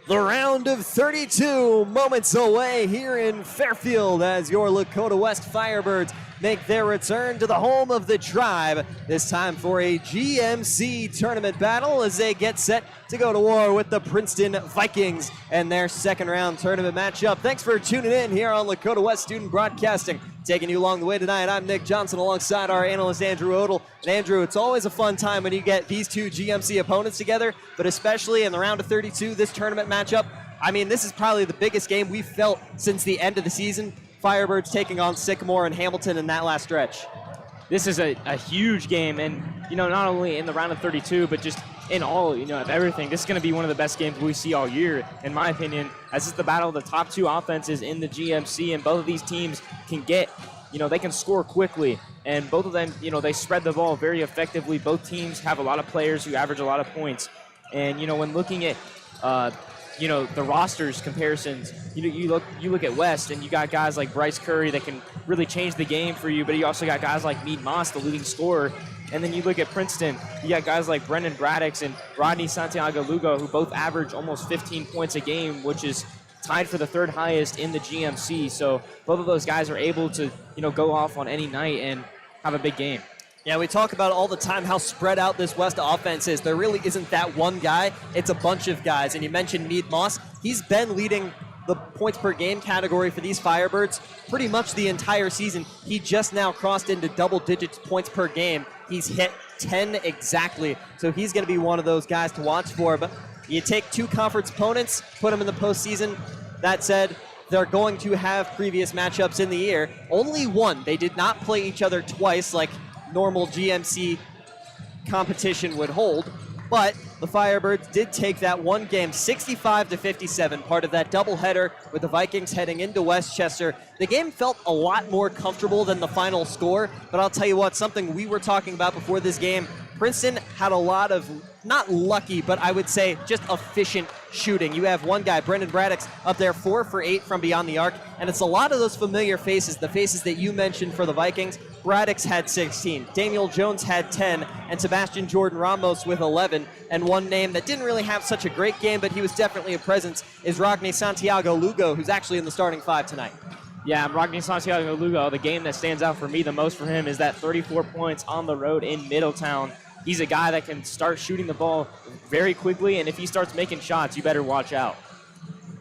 The round of 32 moments away here in Fairfield as your Lakota West Firebirds make their return to the home of the tribe, this time for a GMC tournament battle as they get set to go to war with the Princeton Vikings and their second round tournament matchup. Thanks for tuning in here on Lakota West Student Broadcasting. Taking you along the way tonight, I'm Nick Johnson alongside our analyst Andrew Odell. And Andrew, it's always a fun time when you get these two GMC opponents together, but especially in the round of 32, this tournament matchup. I mean, this is probably the biggest game we've felt since the end of the season. Firebirds taking on Sycamore and Hamilton in that last stretch. This is a huge game, and, not only in the round of 32, but just in all, of everything. This is going to be one of the best games we see all year, in my opinion, as it's the battle of the top two offenses in the GMC, and both of these teams can get, they can score quickly, and both of them, they spread the ball very effectively. Both teams have a lot of players who average a lot of points, and, when looking at, the rosters comparisons, you look at West, and you got guys like Bryce Curry that can really change the game for you, but you also got guys like Mead Moss, the leading scorer. And then you look at Princeton, you got guys like Brendan Braddock and Rodney Santiago Lugo, who both average almost 15 points a game, which is tied for the third highest in the GMC. So both of those guys are able to, go off on any night and have a big game. Yeah, we talk about all the time how spread out this West offense is. There really isn't that one guy. It's a bunch of guys. And you mentioned Mead Moss. He's been leading the points per game category for these Firebirds pretty much the entire season. He just now crossed into double digits points per game. He's hit 10 exactly. So he's going to be one of those guys to watch for. But you take two conference opponents, put them in the postseason. That said, they're going to have previous matchups in the year. Only one. They did not play each other twice like normal GMC competition would hold, but the Firebirds did take that one game 65-57, part of that doubleheader with the Vikings heading into Westchester. The game felt a lot more comfortable than the final score, but I'll tell you what, something we were talking about before this game, Princeton had a lot of, not lucky, but I would say just efficient shooting. You have one guy, Brendan Braddock, up there 4 for 8 from beyond the arc, and it's a lot of those familiar faces, the faces that you mentioned for the Vikings. Braddock's had 16, Daniel Jones had 10, and Sebastian Jordan Ramos with 11. And one name that didn't really have such a great game, but he was definitely a presence, is Rodney Santiago Lugo, who's actually in the starting five tonight. Yeah, Rodney Santiago Lugo, the game that stands out for me the most for him is that 34 points on the road in Middletown. He's a guy that can start shooting the ball very quickly, and if he starts making shots, you better watch out.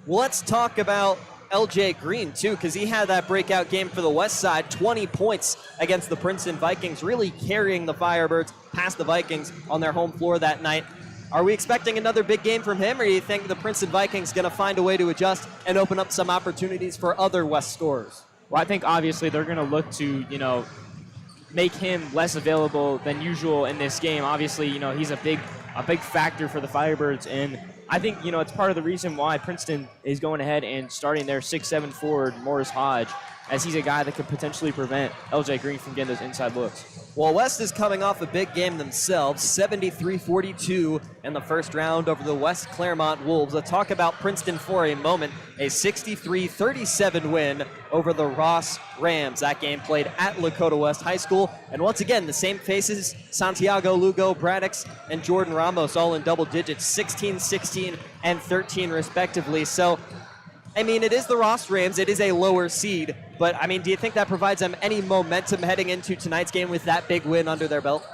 Well, let's talk about LJ Green, too, because he had that breakout game for the West Side, 20 points against the Princeton Vikings, really carrying the Firebirds past the Vikings on their home floor that night. Are we expecting another big game from him, or do you think the Princeton Vikings going to find a way to adjust and open up some opportunities for other West scorers? Well, I think obviously they're going to look to, make him less available than usual in this game. Obviously, he's a big factor for the Firebirds, and I think, it's part of the reason why Princeton is going ahead and starting their 6'7" forward, Morris Hodge, as he's a guy that could potentially prevent LJ Green from getting those inside looks. Well, West is coming off a big game themselves, 73-42 in the first round over the West Claremont Wolves. Let's talk about Princeton for a moment, a 63-37 win over the Ross Rams. That game played at Lakota West High School. And once again, the same faces, Santiago Lugo, Braddock, and Jordan Ramos all in double digits, 16, 16, and 13 respectively. So, it is the Ross Rams. It is a lower seed. But, do you think that provides them any momentum heading into tonight's game with that big win under their belt?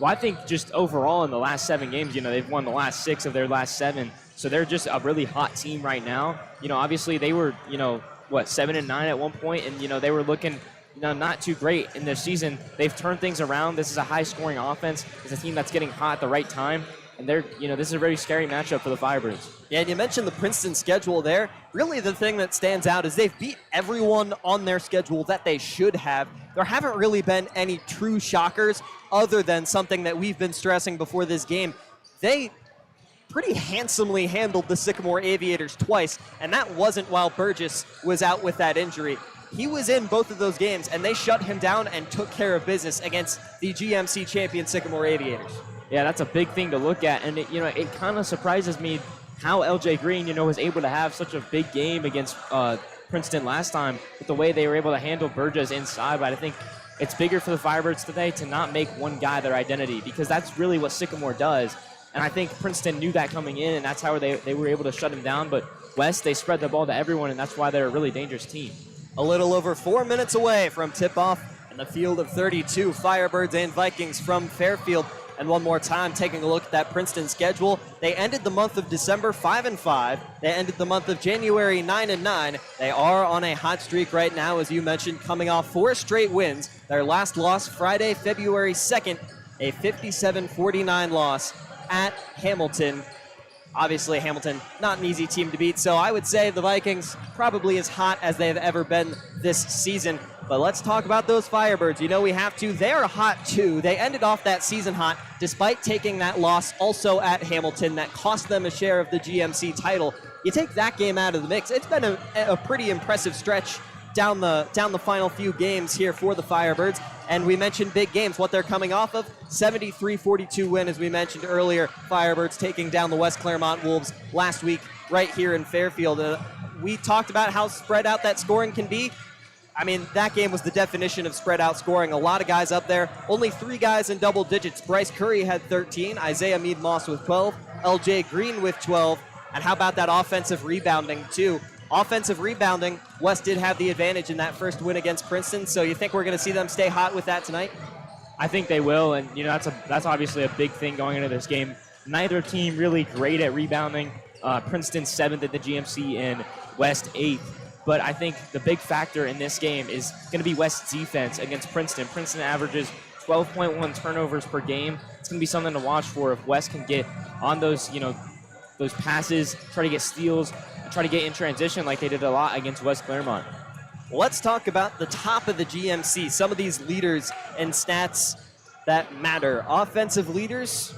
Well, I think just overall in the last 7 games, they've won the last 6 of their last 7. So they're just a really hot team right now. Obviously they were, 7-9 at one point, and, they were looking, not too great in this season. They've turned things around. This is a high-scoring offense. It's a team that's getting hot at the right time. And they're, this is a very scary matchup for the Firebirds. Yeah, and you mentioned the Princeton schedule there. Really the thing that stands out is they've beat everyone on their schedule that they should have. There haven't really been any true shockers other than something that we've been stressing before this game. They pretty handsomely handled the Sycamore Aviators twice, and that wasn't while Burgess was out with that injury. He was in both of those games, and they shut him down and took care of business against the GMC champion Sycamore Aviators. Yeah, that's a big thing to look at, and it kind of surprises me how LJ Green, was able to have such a big game against Princeton last time with the way they were able to handle Burgess inside. But I think it's bigger for the Firebirds today to not make one guy their identity, because that's really what Sycamore does. And I think Princeton knew that coming in, and that's how they were able to shut him down. But West, they spread the ball to everyone, and that's why they're a really dangerous team. A little over 4 minutes away from tip-off in the field of 32, Firebirds and Vikings from Fairfield. And one more time, taking a look at that Princeton schedule, they ended the month of December 5-5. They ended the month of January 9-9. They are on a hot streak right now, as you mentioned, coming off 4 straight wins. Their last loss Friday, February 2nd, a 57-49 loss at Hamilton. Obviously, Hamilton, not an easy team to beat, so I would say the Vikings probably as hot as they've ever been this season. But let's talk about those Firebirds. You know we have to. They are hot, too. They ended off that season hot, despite taking that loss also at Hamilton that cost them a share of the GMC title. You take that game out of the mix, it's been a pretty impressive stretch down the final few games here for the Firebirds. And we mentioned big games, what they're coming off of. 73-42 win, as we mentioned earlier. Firebirds taking down the West Claremont Wolves last week right here in Fairfield. We talked about how spread out that scoring can be. I mean, that game was the definition of spread out scoring. A lot of guys up there. Only 3 guys in double digits. Bryce Curry had 13. Isaiah Meade-Moss with 12. LJ Green with 12. And how about that offensive rebounding, too? Offensive rebounding, West did have the advantage in that first win against Princeton, so you think we're going to see them stay hot with that tonight? I think they will, and you know that's obviously a big thing going into this game. Neither team really great at rebounding. Princeton 7th at the GMC and West 8th. But I think the big factor in this game is going to be West's defense against Princeton. Princeton averages 12.1 turnovers per game. It's going to be something to watch for if West can get on those, those passes, try to get steals, and try to get in transition like they did a lot against West Claremont. Let's talk about the top of the GMC, some of these leaders and stats that matter. Offensive leaders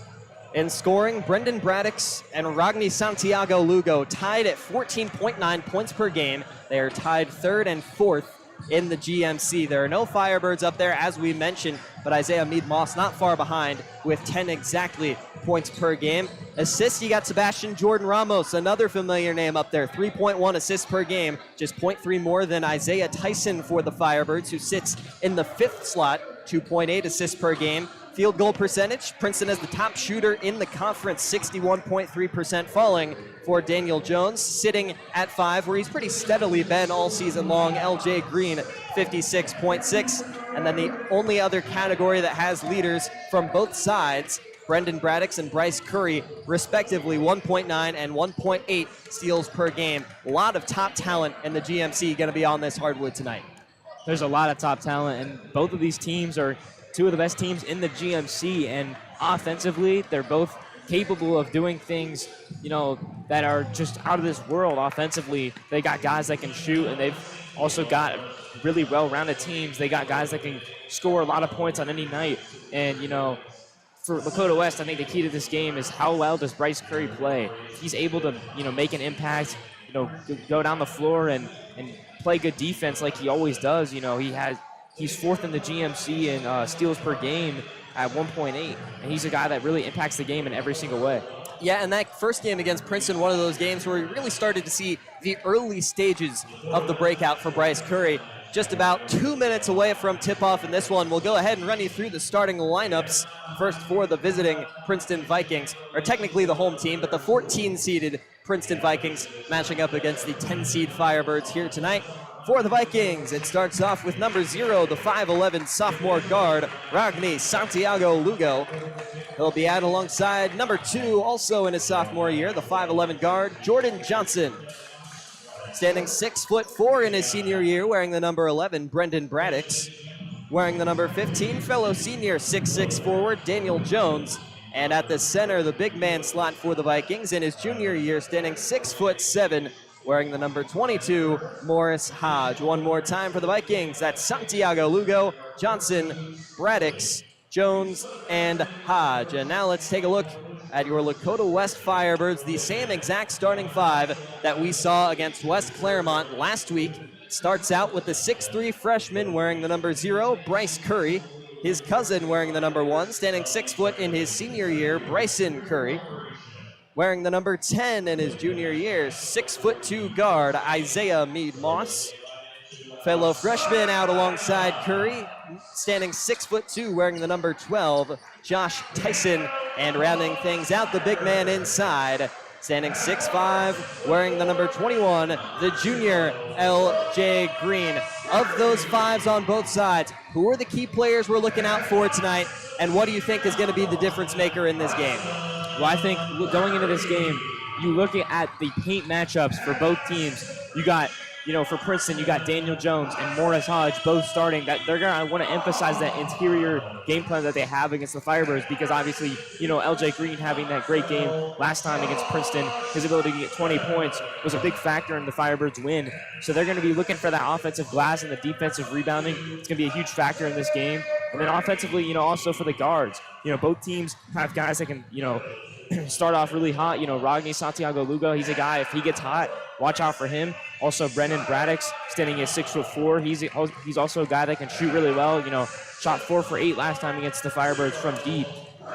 in scoring, Brendan Braddix and Ragni Santiago Lugo tied at 14.9 points per game. They are tied 3rd and 4th in the GMC. There are no Firebirds up there, as we mentioned, but Isaiah Meade-Moss not far behind with 10 exactly points per game. Assists, you got Sebastian Jordan Ramos, another familiar name up there, 3.1 assists per game, just 0.3 more than Isaiah Tyson for the Firebirds, who sits in the 5th slot, 2.8 assists per game. Field goal percentage, Princeton is the top shooter in the conference, 61.3%, falling for Daniel Jones, sitting at 5, where he's pretty steadily been all season long. LJ Green, 56.6. And then the only other category that has leaders from both sides, Brendan Braddix and Bryce Curry, respectively, 1.9 and 1.8 steals per game. A lot of top talent in the GMC going to be on this hardwood tonight. There's a lot of top talent, and both of these teams are 2 of the best teams in the GMC, and offensively, they're both capable of doing things, that are just out of this world offensively. They got guys that can shoot, and they've also got really well-rounded teams. They got guys that can score a lot of points on any night, and, for Lakota West, I think the key to this game is how well does Bryce Curry play. He's able to, make an impact, go down the floor and play good defense like he always does. He's 4th in the GMC in steals per game at 1.8, and he's a guy that really impacts the game in every single way. Yeah, and that first game against Princeton, one of those games where we really started to see the early stages of the breakout for Bryce Curry. Just about 2 minutes away from tip-off in this one. We'll go ahead and run you through the starting lineups. First for the visiting Princeton Vikings, or technically the home team, but the 14-seeded Princeton Vikings matching up against the 10-seed Firebirds here tonight. For the Vikings, it starts off with number 0, the 5'11 sophomore guard, Ragni Santiago Lugo. He'll be out alongside number 2, also in his sophomore year, the 5'11 guard, Jordan Johnson. Standing 6'4" in his senior year, wearing the number 11, Brendan Braddix. Wearing the number 15, fellow senior 6'6" forward, Daniel Jones. And at the center, the big man slot for the Vikings in his junior year, standing 6'7", wearing the number 22, Morris Hodge. One more time for the Vikings. That's Santiago Lugo, Johnson, Braddix, Jones, and Hodge. And now let's take a look at your Lakota West Firebirds, the same exact starting 5 that we saw against West Claremont last week. Starts out with the 6'3 freshman wearing the number 0, Bryce Curry. His cousin wearing the number 1, standing 6 foot in his senior year, Bryson Curry. Wearing the number 10 in his junior year, 6'2" guard, Isaiah Meade-Moss. Fellow freshman out alongside Curry, standing 6'2", wearing the number 12, Josh Tyson. And rounding things out, the big man inside, standing 6'5", wearing the number 21, the junior L.J. Green. Of those fives on both sides, who are the key players we're looking out for tonight, and what do you think is going to be the difference maker in this game? Well, I think going into this game, you look at the paint matchups for both teams. You got, for Princeton, you got Daniel Jones and Morris Hodge both starting. That they're going to want to emphasize that interior game plan that they have against the Firebirds, because obviously, L.J. Green having that great game last time against Princeton, his ability to get 20 points was a big factor in the Firebirds' win. So they're going to be looking for that offensive glass and the defensive rebounding. It's going to be a huge factor in this game. And then offensively, also for the guards, both teams have guys that can, start off really hot. Ragni Santiago Lugo, he's a guy, if he gets hot, watch out for him. Also, Brendan Braddock's standing at 6'4". He's also a guy that can shoot really well. Shot 4 for 8 last time against the Firebirds from deep.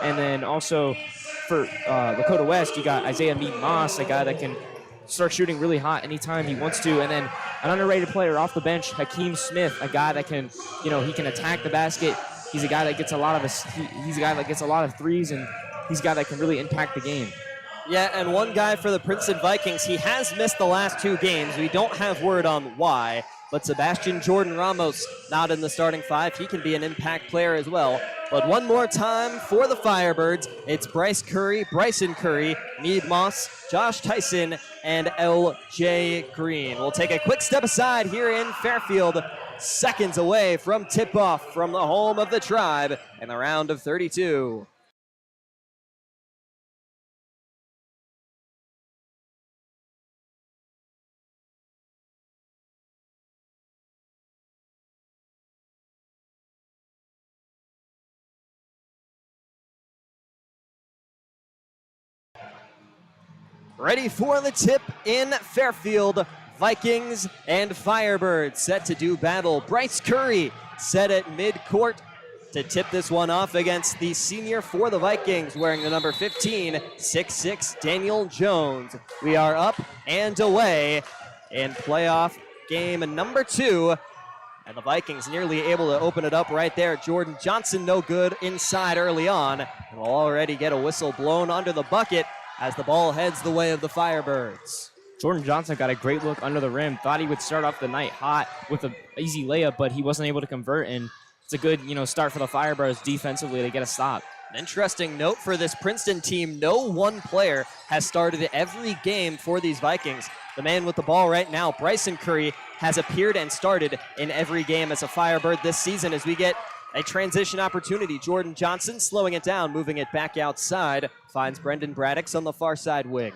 And then also for Lakota West, you got Isaiah Mead Moss, a guy that can start shooting really hot anytime he wants to. And then an underrated player off the bench, Hakeem Smith, a guy that can, he can attack the basket. He's a guy that gets a lot of threes, and he's a guy that can really impact the game. Yeah, and one guy for the Princeton Vikings, he has missed the last 2 games. We don't have word on why, but Sebastian Jordan Ramos not in the starting 5. He can be an impact player as well. But one more time for the Firebirds, it's Bryson Curry, Mead Moss, Josh Tyson, and L.J. Green. We'll take a quick step aside here in Fairfield, seconds away from tip-off from the home of the Tribe in the round of 32. Ready for the tip in Fairfield. Vikings and Firebirds set to do battle. Bryce Curry set at midcourt to tip this one off against the senior for the Vikings, wearing the number 15, 6'6", Daniel Jones. We are up and away in playoff game number 2. And the Vikings nearly able to open it up right there. Jordan Johnson no good inside early on. And we'll already get a whistle blown under the bucket as the ball heads the way of the Firebirds. Jordan Johnson got a great look under the rim. Thought he would start off the night hot with an easy layup, but he wasn't able to convert, and it's a good, start for the Firebirds defensively to get a stop. An interesting note for this Princeton team, no one player has started every game for these Vikings. The man with the ball right now, Bryson Curry, has appeared and started in every game as a Firebird this season as we get a transition opportunity. Jordan Johnson slowing it down, moving it back outside, finds Brendan Braddock's on the far side wing.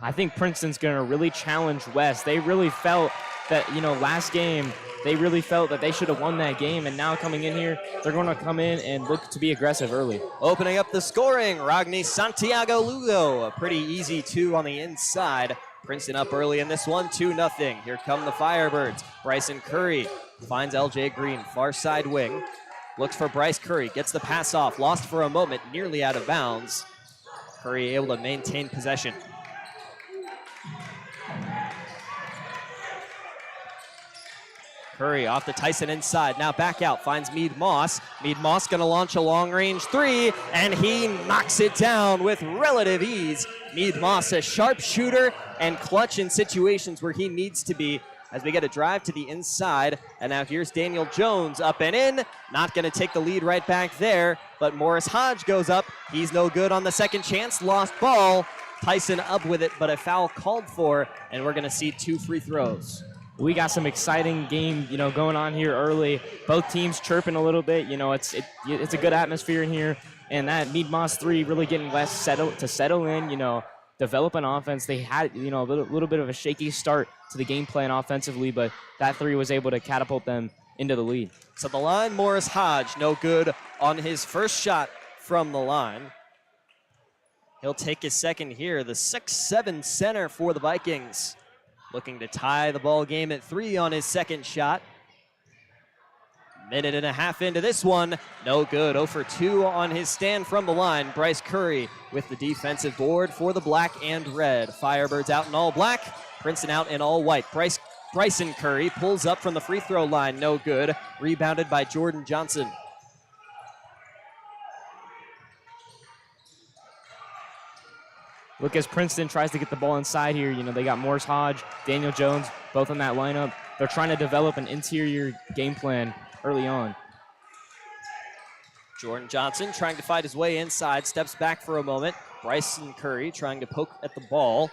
I think Princeton's going to really challenge West. They really felt that, last game, they really felt that they should have won that game, and now coming in here, they're going to come in and look to be aggressive early. Opening up the scoring, Ragni Santiago Lugo, a pretty easy 2 on the inside. Princeton up early in this one, 2-0. Here come the Firebirds. Bryson Curry finds L.J. Green, far side wing. Looks for Bryce Curry, gets the pass off, lost for a moment, nearly out of bounds. Curry able to maintain possession. Curry off to Tyson inside, now back out, finds Mead Moss. Mead Moss gonna launch a long-range 3, and he knocks it down with relative ease. Mead Moss, a sharp shooter and clutch in situations where he needs to be, as we get a drive to the inside. And now here's Daniel Jones up and in. Not going to take the lead right back there, but Morris Hodge goes up. He's no good on the second chance. Lost ball. Tyson up with it, but a foul called for, and we're going to see 2 free throws. We got some exciting game, going on here early. Both teams chirping a little bit. It's a good atmosphere in here. And that Mead Moss 3 really getting West settle in, develop an offense. They had, a little bit of a shaky start to the game plan offensively, but that 3 was able to catapult them into the lead. So the line, Morris Hodge, no good on his first shot from the line. He'll take his second here. The 6'7" center for the Vikings, looking to tie the ball game at 3 on his second shot. Minute and a half into this one, no good. 0 for 2 on his stand from the line. Bryce Curry with the defensive board for the black and red. Firebirds out in all black, Princeton out in all white. Bryson Curry pulls up from the free throw line, no good. Rebounded by Jordan Johnson. Look, as Princeton tries to get the ball inside here, you know, they got Morris Hodge, Daniel Jones, both in that lineup. They're trying to develop an interior game plan early on. Jordan Johnson trying to fight his way inside, steps back for a moment. Bryson Curry trying to poke at the ball.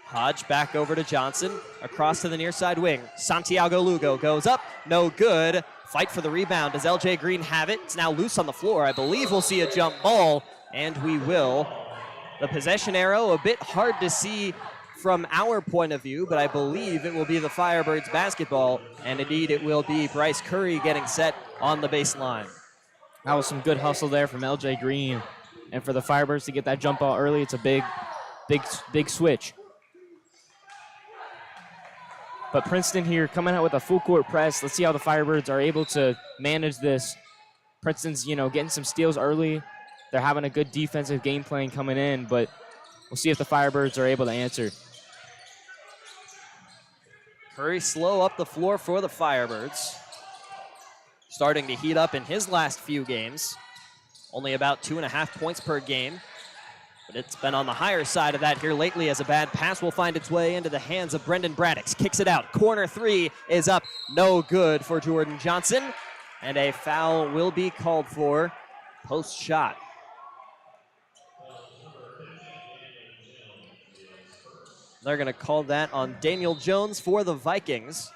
Hodge back over to Johnson, across to the near side wing. Santiago Lugo goes up, no good. Fight for the rebound. Does LJ Green have it? It's now loose on the floor. I believe we'll see a jump ball, and we will. The possession arrow, a bit hard to see from our point of view, but I believe it will be the Firebirds basketball, and indeed it will be Bryce Curry getting set on the baseline. That was some good hustle there from LJ Green, and for the Firebirds to get that jump ball early, it's a big switch. But Princeton here coming out with a full court press. Let's see how the Firebirds are able to manage this. Princeton's, you know, getting some steals early. They're having a good defensive game plan coming in, but we'll see if the Firebirds are able to answer. Curry slow up the floor for the Firebirds. Starting to heat up in his last few games. Only about 2.5 points per game. But it's been on the higher side of that here lately, as a bad pass will find its way into the hands of Brendan Braddix. Kicks it out. Corner three is up. No good for Jordan Johnson. And a foul will be called for post shot. They're going to call that on Daniel Jones for the Vikings.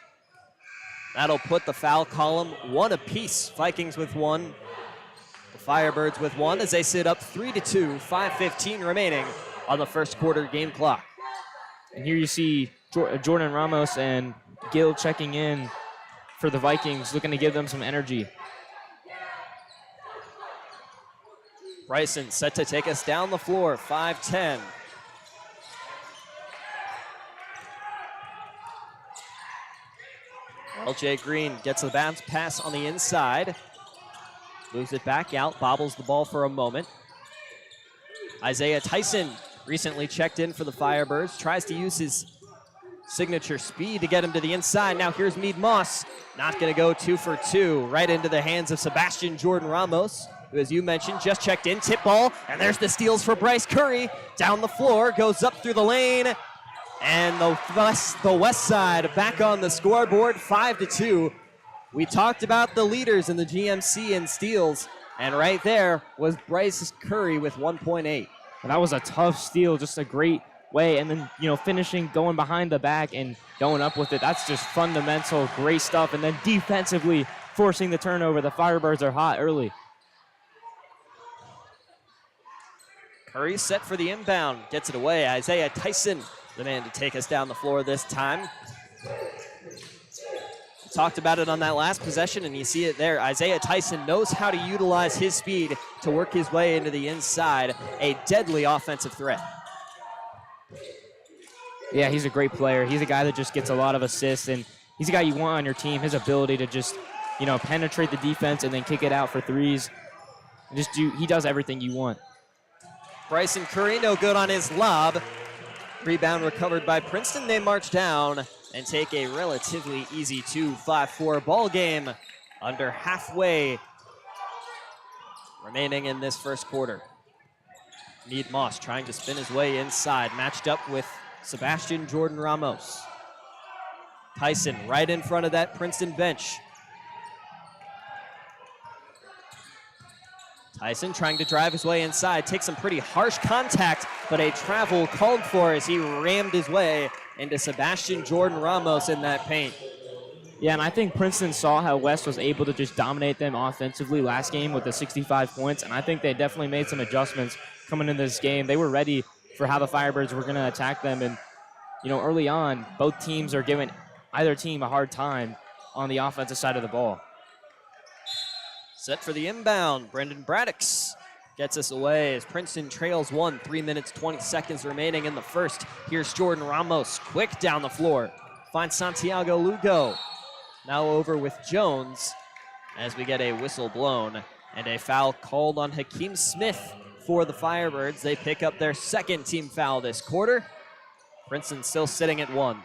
That'll put the foul column one apiece. Vikings with one. The Firebirds with one as they sit up 3-2, 5:15 remaining on the first quarter game clock. And here you see Jordan Ramos and Gil checking in for the Vikings, looking to give them some energy. Bryson set to take us down the floor, 5-10. LJ Green gets a bounce pass on the inside. Moves it back out, bobbles the ball for a moment. Isaiah Tyson recently checked in for the Firebirds, tries to use his signature speed to get him to the inside. Now here's Mead Moss, not gonna go 2 for 2, right into the hands of Sebastian Jordan Ramos, who, as you mentioned, just checked in, tip ball, and there's the steals for Bryce Curry. Down the floor, goes up through the lane, and the west side back on the scoreboard, 5-2. We talked about the leaders in the GMC in steals, and right there was Bryce Curry with 1.8. And that was a tough steal, just a great way, and then, you know, finishing, going behind the back and going up with it. That's just fundamental, great stuff. And then defensively forcing the turnover. The Firebirds are hot early. Curry set for the inbound, gets it away. Isaiah Tyson, the man to take us down the floor this time. Talked about it on that last possession, and you see it there. Isaiah Tyson knows how to utilize his speed to work his way into the inside. A deadly offensive threat. Yeah, he's a great player. He's a guy that just gets a lot of assists, and he's a guy you want on your team. His ability to just, you know, penetrate the defense and then kick it out for threes. He does everything you want. Bryson Curry, no good on his lob. Rebound recovered by Princeton. They march down and take a relatively easy 2-5-4 ball game. Under halfway remaining in this first quarter. Mead Moss trying to spin his way inside, matched up with Sebastian Jordan Ramos. Tyson right in front of that Princeton bench. Tyson trying to drive his way inside, takes some pretty harsh contact, but a travel called for as he rammed his way into Sebastian Jordan Ramos in that paint. Yeah, and I think Princeton saw how West was able to just dominate them offensively last game with the 65 points, and I think they definitely made some adjustments coming into this game. They were ready for how the Firebirds were going to attack them, and, you know, early on, both teams are giving either team a hard time on the offensive side of the ball. Set for the inbound, Brendan Braddix gets us away as Princeton trails 1, 3 minutes, 20 seconds remaining in the first. Here's Jordan Ramos, quick down the floor. Finds Santiago Lugo. Now over with Jones as we get a whistle blown and a foul called on Hakeem Smith for the Firebirds. They pick up their second team foul this quarter. Princeton still sitting at 1.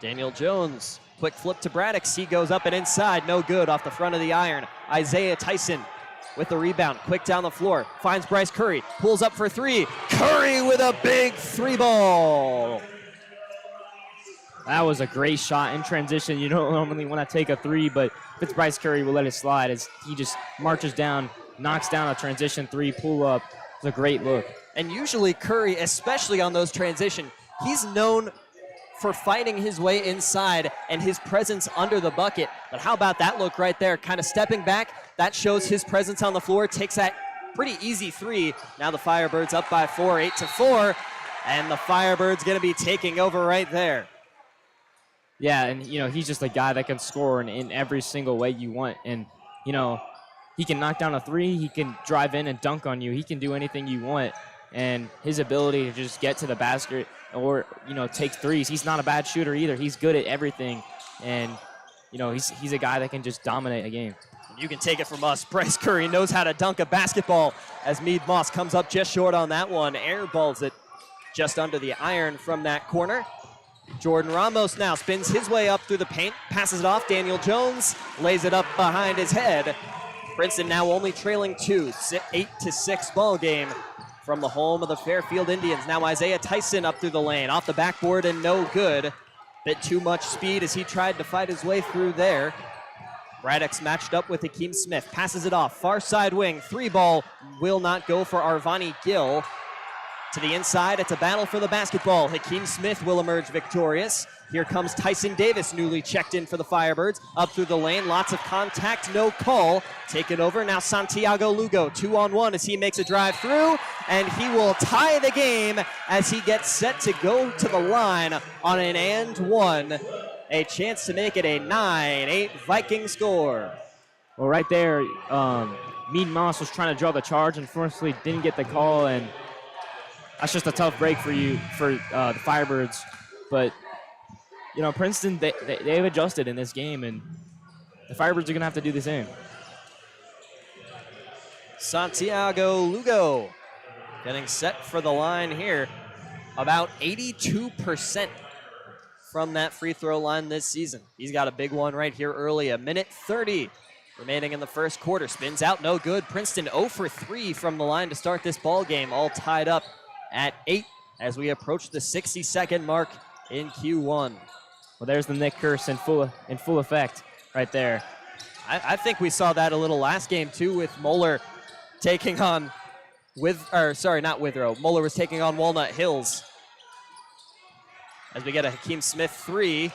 Daniel Jones, quick flip to Braddock. He goes up and inside, no good, off the front of the iron. Isaiah Tyson with the rebound, quick down the floor, finds Bryce Curry, pulls up for three. Curry with a big three ball. That was a great shot in transition. You don't normally want to take a three, but if it's Bryce Curry, we'll let it slide as he just marches down, knocks down a transition three, pull up. It's a great look. And usually Curry, especially on those transition, he's known for fighting his way inside and his presence under the bucket. But how about that look right there? Kind of stepping back. That shows his presence on the floor. Takes that pretty easy three. Now the Firebirds up by 4, 8-4. And the Firebirds going to be taking over right there. Yeah, and, he's just a guy that can score in every single way you want. And, he can knock down a three. He can drive in and dunk on you. He can do anything you want. And his ability to just get to the basket or, take threes. He's not a bad shooter either. He's good at everything. And, he's a guy that can just dominate a game. You can take it from us. Bryce Curry knows how to dunk a basketball as Mead Moss comes up just short on that one. Airballs it just under the iron from that corner. Jordan Ramos now spins his way up through the paint, passes it off. Daniel Jones lays it up behind his head. Princeton now only trailing 2, 8-6 ball game from the home of the Fairfield Indians. Now Isaiah Tyson up through the lane, off the backboard and no good. Bit too much speed as he tried to fight his way through there. Braddock's matched up with Hakeem Smith, passes it off, far side wing, three ball will not go for Arvani Gill. To the inside, it's a battle for the basketball. Hakeem Smith will emerge victorious. Here comes Tyson Davis, newly checked in for the Firebirds. Up through the lane, lots of contact, no call. Take it over, now Santiago Lugo, 2-on-1 as he makes a drive through, and he will tie the game as he gets set to go to the line on an and one. A chance to make it a 9-8 Viking score. Well, right there, Mead Moss was trying to draw the charge, unfortunately didn't get the call, and that's just a tough break for the Firebirds. But, Princeton, they've adjusted in this game, and the Firebirds are going to have to do the same. Santiago Lugo getting set for the line here. About 82% from that free throw line this season. He's got a big one right here early. 1:30 remaining in the first quarter. Spins out, no good. Princeton 0 for 3 from the line to start this ball game. All tied up at 8 as we approach the 60-second mark in Q1. Well, there's the Nick Curse in full effect right there. I think we saw that a little last game too with Moeller taking on Moeller was taking on Walnut Hills. As we get a Hakeem Smith 3.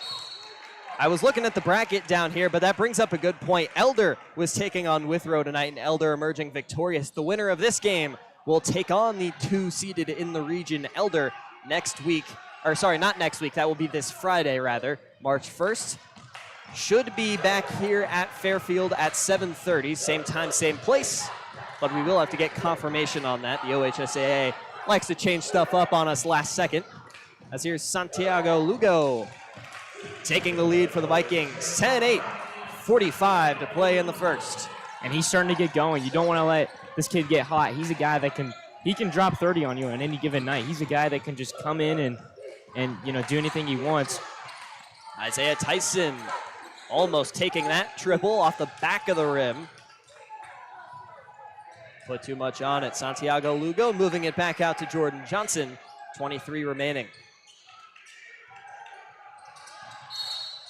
I was looking at the bracket down here, but that brings up a good point. Elder was taking on Withrow tonight, and Elder emerging victorious. The winner of this game will take on the 2-seeded in the region Elder next week. Not next week. That will be this Friday, rather, March 1st. Should be back here at Fairfield at 7:30. Same time, same place. But we will have to get confirmation on that. The OHSAA likes to change stuff up on us last second. As here's Santiago Lugo taking the lead for the Vikings. 10-8, 45 to play in the first. And he's starting to get going. You don't want to let this kid get hot. He's a guy that can drop 30 on you on any given night. He's a guy that can just come in and do anything he wants. Isaiah Tyson almost taking that triple off the back of the rim. Put too much on it. Santiago Lugo moving it back out to Jordan Johnson. 23 remaining.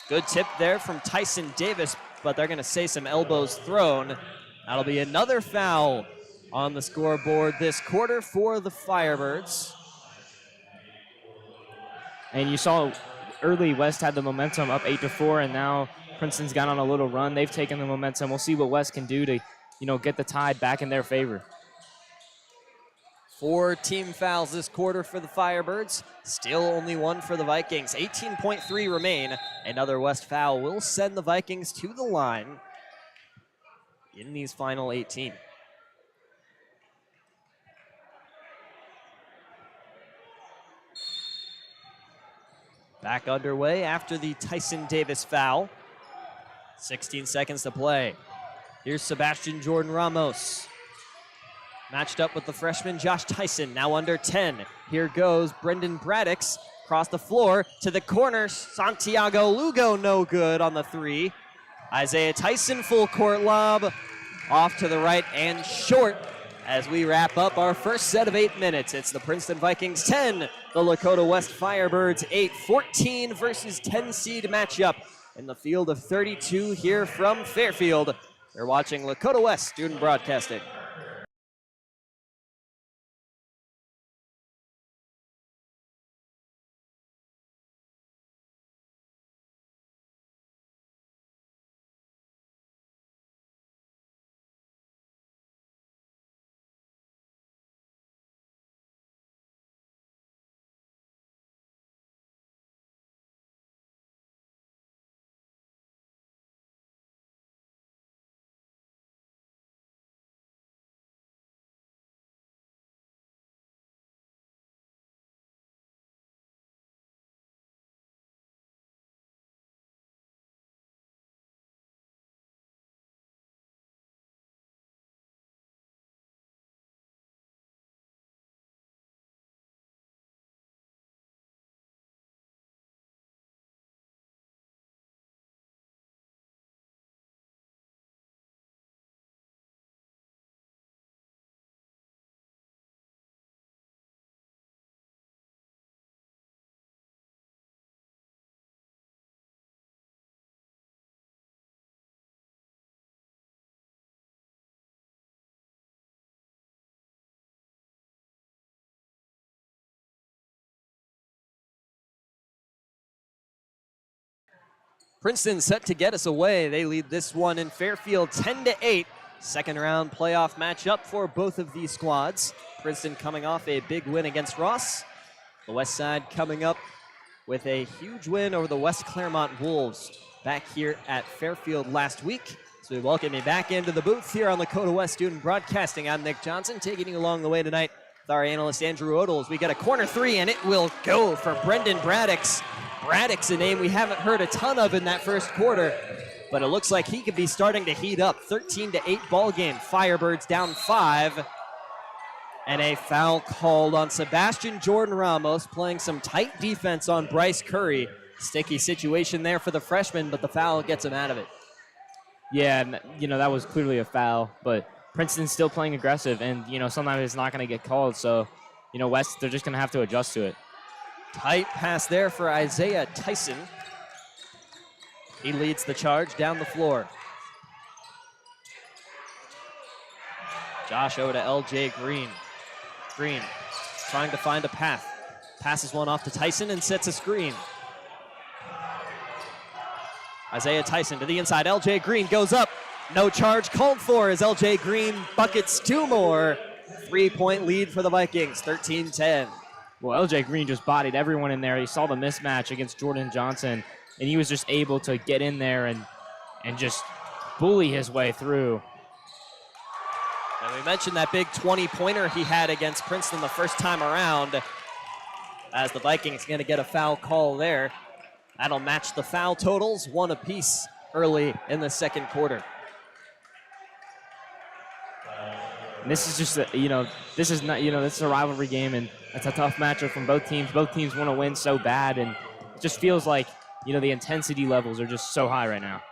Good tip there from Tyson Davis, but they're going to say some elbows thrown. That'll be another foul on the scoreboard this quarter for the Firebirds. And you saw early West had the momentum up 8-4, and now Princeton's got on a little run. They've taken the momentum. We'll see what West can do to, get the tide back in their favor. 4 team fouls this quarter for the Firebirds. Still only 1 for the Vikings. 18.3 remain. Another West foul will send the Vikings to the line in these final 18. Back underway after the Tyson Davis foul. 16 seconds to play. Here's Sebastian Jordan Ramos. Matched up with the freshman Josh Tyson, now under 10. Here goes Brendan Braddock's Across the floor to the corner. Santiago Lugo no good on the three. Isaiah Tyson full court lob. Off to the right and short as we wrap up our first set of 8 minutes. It's the Princeton Vikings 10, the Lakota West Firebirds 8. 14 versus 10 seed matchup in the field of 32 here from Fairfield. They're watching Lakota West Student Broadcasting. Princeton set to get us away. They lead this one in Fairfield 10-8. Second round playoff matchup for both of these squads. Princeton coming off a big win against Ross. The West Side coming up with a huge win over the West Claremont Wolves back here at Fairfield last week. So we welcome you back into the booth here on Lakota West Student Broadcasting. I'm Nick Johnson, taking you along the way tonight with our analyst Andrew Odell as we get a corner three, and it will go for Brendan Braddix. Braddix, a name we haven't heard a ton of in that first quarter, but it looks like he could be starting to heat up. 13-8 ball game. Firebirds down 5. And a foul called on Sebastian Jordan Ramos, playing some tight defense on Bryce Curry. Sticky situation there for the freshman, but the foul gets him out of it. Yeah, that was clearly a foul, but Princeton's still playing aggressive, and, sometimes it's not going to get called. So, West, they're just going to have to adjust to it. Tight pass there for Isaiah Tyson. He leads the charge down the floor. Josh O to LJ Green. Green trying to find a path. Passes one off to Tyson and sets a screen. Isaiah Tyson to the inside. LJ Green goes up. No charge called for as LJ Green buckets 2 more. 3-point lead for the Vikings, 13-10. Well, LJ Green just bodied everyone in there. He saw the mismatch against Jordan Johnson, and he was just able to get in there and just bully his way through. And we mentioned that big 20-pointer he had against Princeton the first time around, as the Vikings going to get a foul call there. That'll match the foul totals, 1 apiece early in the second quarter. And this is just, this is not, this is a rivalry game, and it's a tough matchup from both teams. Both teams want to win so bad, and it just feels like, the intensity levels are just so high right now.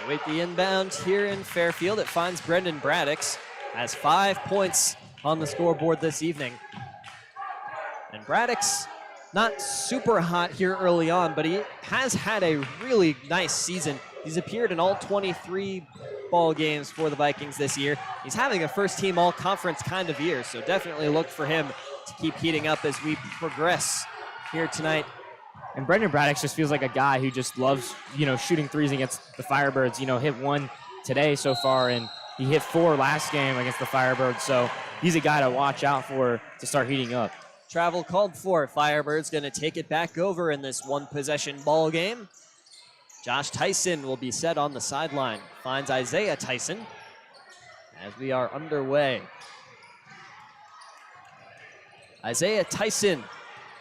We wait the inbound here in Fairfield. It finds Brendan Braddix. Has 5 points on the scoreboard this evening. And Braddix, not super hot here early on, but he has had a really nice season. He's appeared in all 23 ball games for the Vikings this year. He's having a first-team all-conference kind of year, so definitely look for him to keep heating up as we progress here tonight. And Brendan Braddix just feels like a guy who just loves, shooting threes against the Firebirds. Hit 1 today so far, and he hit 4 last game against the Firebirds, so he's a guy to watch out for to start heating up. Travel called for. Firebirds going to take it back over in this one-possession ball game. Josh Tyson will be set on the sideline. Finds Isaiah Tyson as we are underway. Isaiah Tyson,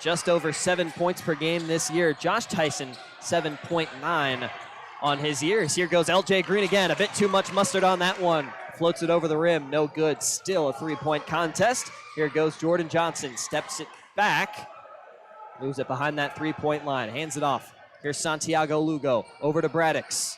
just over 7 points per game this year. Josh Tyson, 7.9 on his years. Here goes LJ Green again. A bit too much mustard on that one floats it over the rim, no good. Still a three-point contest. Here goes Jordan Johnson, steps it back, moves it behind that three-point line, hands it off. Here's Santiago Lugo, over to Braddix.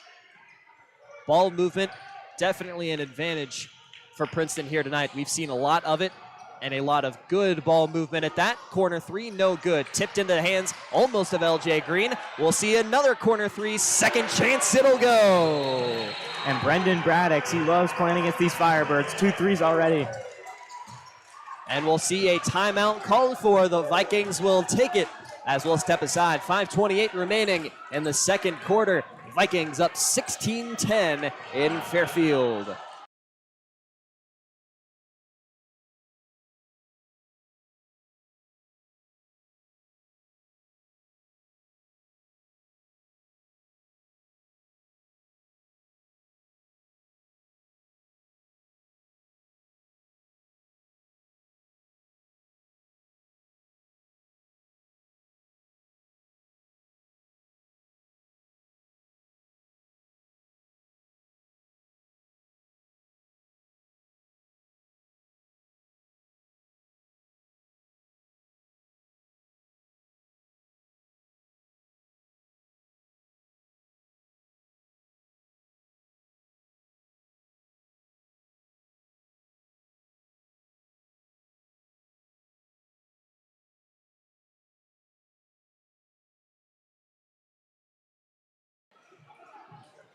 Ball movement, definitely an advantage for Princeton here tonight. We've seen a lot of it, and a lot of good ball movement at that. Corner three, no good. Tipped into the hands almost of LJ Green. We'll see another corner three, second chance, it'll go. And Brendan Braddix, he loves playing against these Firebirds. 2 threes already. And we'll see a timeout called for. The Vikings will take it as we'll step aside. 5:28 remaining in the second quarter. Vikings up 16-10 in Fairfield.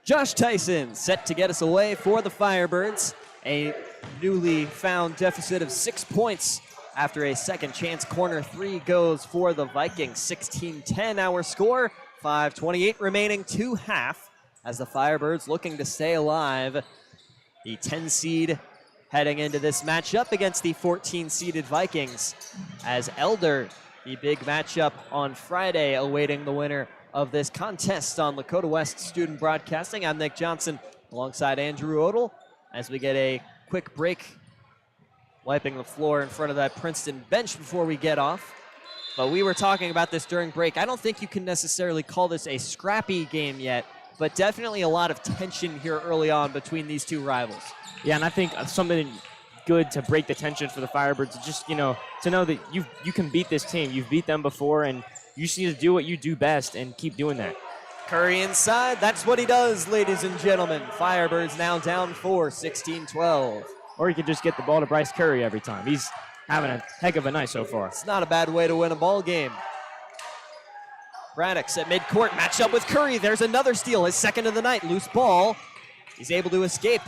Josh Tyson set to get us away for the Firebirds. A newly found deficit of 6 points after a second chance corner three goes for the Vikings. 16-10 our score, 5:28 remaining to half as the Firebirds looking to stay alive. The 10 seed heading into this matchup against the 14-seeded Vikings as Elder, the big matchup on Friday, awaiting the winner of this contest on Lakota West Student Broadcasting. I'm Nick Johnson alongside Andrew Odell as we get a quick break, wiping the floor in front of that Princeton bench before we get off. But we were talking about this during break. I don't think you can necessarily call this a scrappy game yet, but definitely a lot of tension here early on between these two rivals. Yeah, and I think something good to break the tension for the Firebirds is just, to know that you can beat this team. You've beat them before, and you just need to do what you do best and keep doing that. Curry inside. That's what he does, ladies and gentlemen. Firebirds now down 4, 16-12. Or you can just get the ball to Bryce Curry every time. He's having a heck of a night so far. It's not a bad way to win a ball game. Braddix at midcourt, matched up with Curry. There's another steal, his second of the night. Loose ball. He's able to escape.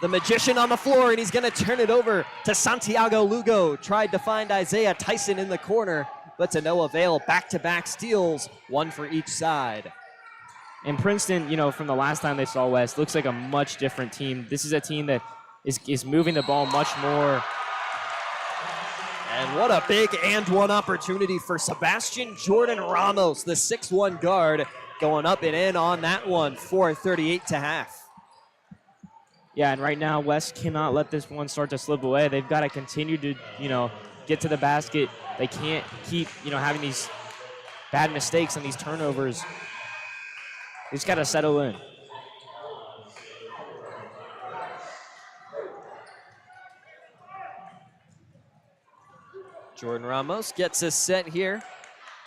The magician on the floor, and he's going to turn it over to Santiago Lugo. Tried to find Isaiah Tyson in the corner, but to no avail. Back-to-back steals, one for each side. And Princeton, from the last time they saw West, looks like a much different team. This is a team that is moving the ball much more. And what a big and one opportunity for Sebastian Jordan Ramos, the 6'1 guard, going up and in on that one, 4:38 to half. Yeah, and right now, West cannot let this one start to slip away. They've got to continue to, get to the basket. They can't keep, having these bad mistakes and these turnovers. They just got to settle in. Jordan Ramos gets us set here.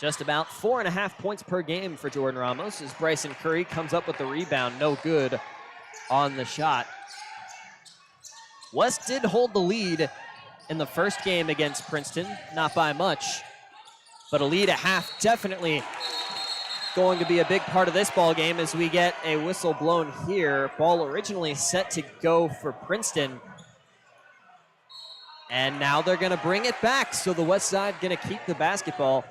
Just about 4.5 points per game for Jordan Ramos as Bryson Curry comes up with the rebound. No good on the shot. West did hold the lead in the first game against Princeton, not by much, but a lead at half definitely going to be a big part of this ball game as we get a whistle blown here. Ball originally set to go for Princeton, and now they're going to bring it back, so the West side going to keep the basketball.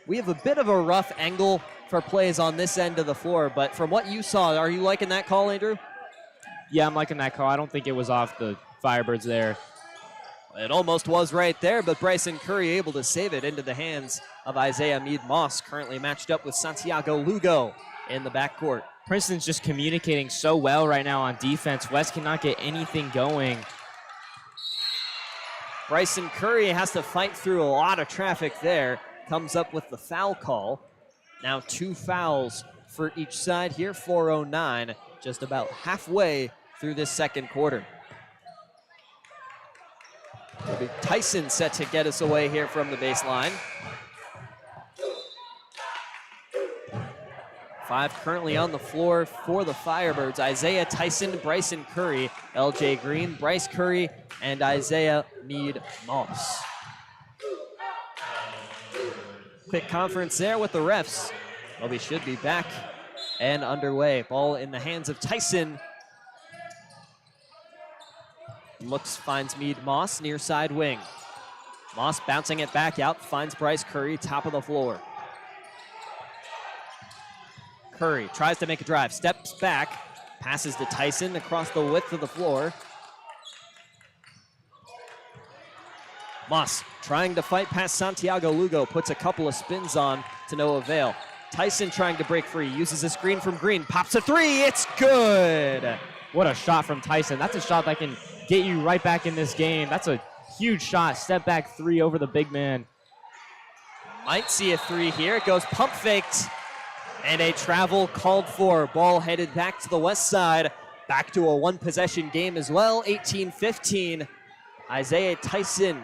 We have a bit of a rough angle for plays on this end of the floor, but from what you saw, are you liking that call, Andrew? Yeah, I'm liking that call. I don't think it was off the Firebirds there. It almost was right there, but Bryson Curry able to save it into the hands of Isaiah Meade-Moss, currently matched up with Santiago Lugo in the backcourt. Princeton's just communicating so well right now on defense. West cannot get anything going. Bryson Curry has to fight through a lot of traffic there. Comes up with the foul call. Now 2 fouls for each side here, 4:09, just about halfway through this second quarter. It'll be Tyson set to get us away here from the baseline. 5 currently on the floor for the Firebirds. Isaiah Tyson, Bryson Curry, LJ Green, Bryce Curry, and Isaiah Mead Moss. Quick conference there with the refs. Well, we should be back and underway. Ball in the hands of Tyson. Looks, finds Mead Moss, near side wing. Moss bouncing it back out, finds Bryce Curry, top of the floor. Curry tries to make a drive, steps back, passes to Tyson across the width of the floor. Moss trying to fight past Santiago Lugo, puts a couple of spins on to no avail. Tyson trying to break free, uses a screen from Green, pops a 3, it's good! What a shot from Tyson. That's a shot that can get you right back in this game. That's a huge shot, step back 3 over the big man. Might see a 3 here, it goes pump faked. And a travel called for. Ball headed back to the west side. Back to a 1-possession game as well, 18-15. Isaiah Tyson,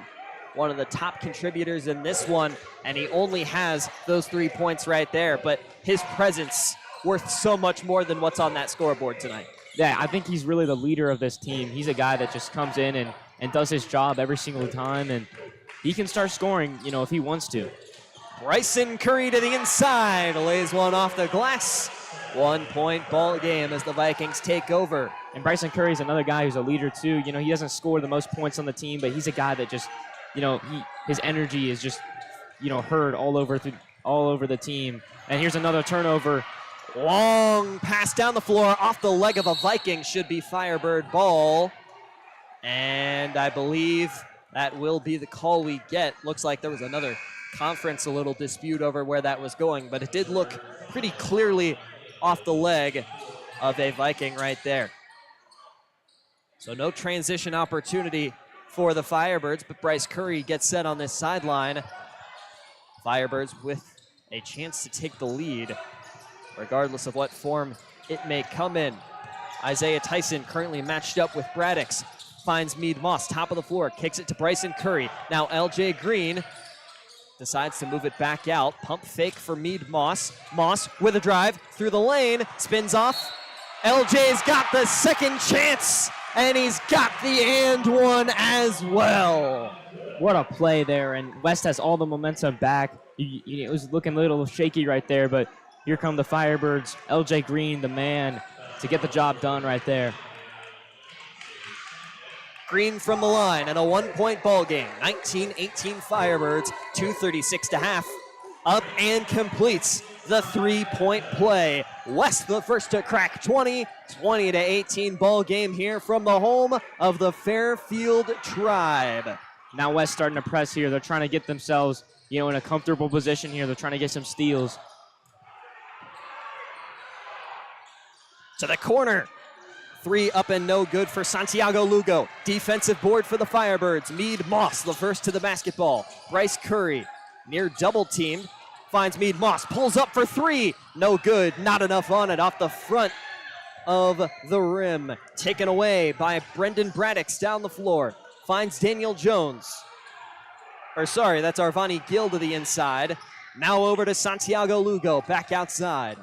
one of the top contributors in this one, and he only has those 3 points right there, but his presence worth so much more than what's on that scoreboard tonight. Yeah, I think he's really the leader of this team. He's a guy that just comes in and does his job every single time, and he can start scoring, if he wants to. Bryson Curry to the inside, lays one off the glass. 1-point ball game as the Vikings take over. And Bryson Curry is another guy who's a leader too. He doesn't score the most points on the team, but he's a guy that just, his energy is just, heard all over the team. And here's another turnover. Long pass down the floor off the leg of a Viking, should be Firebird ball. And I believe that will be the call we get. Looks like there was another conference, a little dispute over where that was going, but it did look pretty clearly off the leg of a Viking right there. So no transition opportunity for the Firebirds, but Bryce Curry gets set on this sideline. Firebirds with a chance to take the lead, regardless of what form it may come in. Isaiah Tyson currently matched up with Braddix, finds Mead Moss, top of the floor, kicks it to Bryson Curry. Now LJ Green decides to move it back out. Pump fake for Mead Moss. Moss with a drive through the lane, spins off. LJ's got the second chance, and he's got the and one as well. What a play there, and West has all the momentum back. It was looking a little shaky right there, but here come the Firebirds. LJ Green, the man, to get the job done right there. Green from the line and a 1-point ball game. 19-18 Firebirds, 2:36 to half. Up and completes the 3-point play. West the first to crack 20 to 18 ball game here from the home of the Fairfield Tribe. Now West starting to press here. They're trying to get themselves, in a comfortable position here. They're trying to get some steals. To the corner. 3 up and no good for Santiago Lugo. Defensive board for the Firebirds. Mead Moss, the first to the basketball. Bryce Curry, near double teamed, finds Mead Moss, pulls up for 3. No good, not enough on it, off the front of the rim. Taken away by Brendan Braddix down the floor. Finds Daniel Jones. That's Arvani Gill to the inside. Now over to Santiago Lugo, back outside.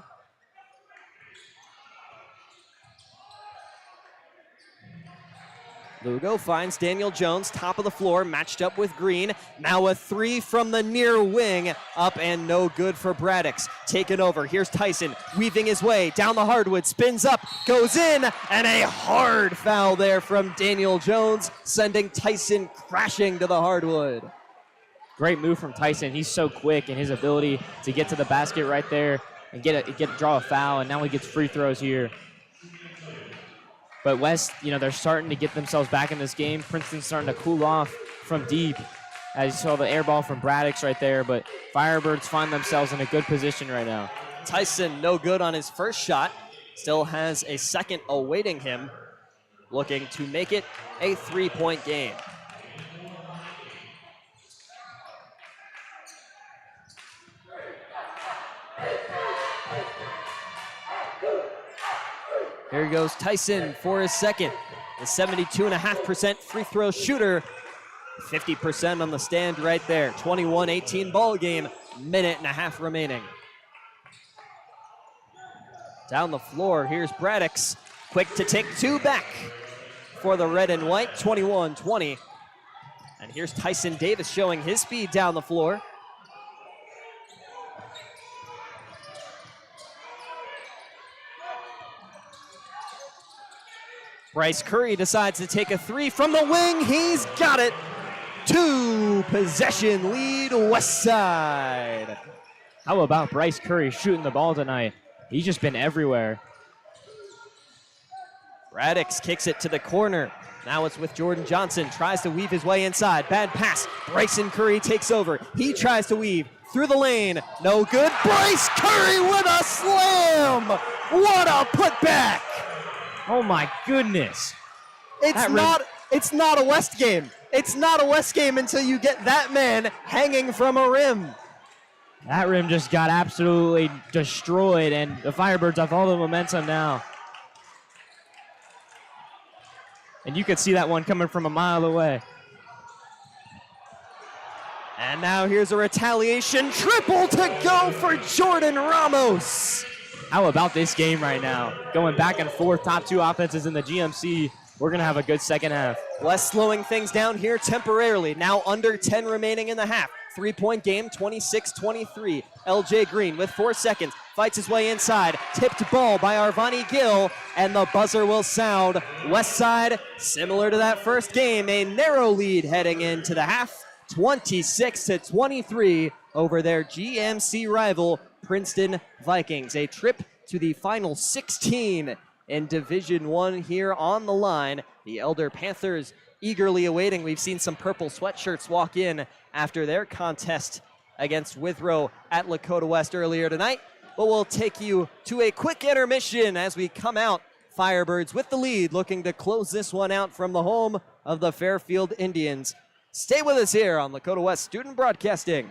Lugo finds Daniel Jones, top of the floor, matched up with Green. Now a 3 from the near wing, up and no good for Braddix. Taken over, here's Tyson, weaving his way down the hardwood, spins up, goes in, and a hard foul there from Daniel Jones, sending Tyson crashing to the hardwood. Great move from Tyson. He's so quick, and his ability to get to the basket right there and draw a foul, and now he gets free throws here. But West, they're starting to get themselves back in this game. Princeton's starting to cool off from deep. As you saw the air ball from Braddix right there, but Firebirds find themselves in a good position right now. Tyson no good on his first shot. Still has a second awaiting him. Looking to make it a 3-point game. Here goes Tyson for his second. The 72.5% free throw shooter 50% on the stand right there. 21-18 ball game, minute and a half remaining. Down the floor, here's Braddix, quick to take two back for the red and white, 21-20. And here's Tyson Davis showing his speed down the floor. Bryce Curry decides to take a three from the wing. He's got it. 2-possession lead, West Side. How about Bryce Curry shooting the ball tonight? He's just been everywhere. Braddix kicks it to the corner. Now it's with Jordan Johnson. Tries to weave his way inside. Bad pass. Bryson Curry takes over. He tries to weave through the lane. No good. Bryce Curry with a slam. What a putback. Oh my goodness. It's not a West game. It's not a West game until you get that man hanging from a rim. That rim just got absolutely destroyed, and the Firebirds have all the momentum now. And you could see that one coming from a mile away. And now here's a retaliation triple to go for Jordan Ramos. How about this game right now? Going back and forth, top two offenses in the GMC. We're going to have a good second half. West slowing things down here temporarily. Now under 10 remaining in the half. 3-point game, 26-23. LJ Green with 4 seconds. Fights his way inside. Tipped ball by Arvani Gill. And the buzzer will sound. West Side, similar to that first game, a narrow lead heading into the half. 26-23 over their GMC rival, Princeton Vikings. A trip to the final 16 in Division I here on the line. The Elder Panthers eagerly awaiting. We've seen some purple sweatshirts walk in after their contest against Withrow at Lakota West earlier tonight. But we'll take you to a quick intermission as we come out. Firebirds with the lead, looking to close this one out from the home of the Fairfield Indians. Stay with us here on Lakota West Student Broadcasting.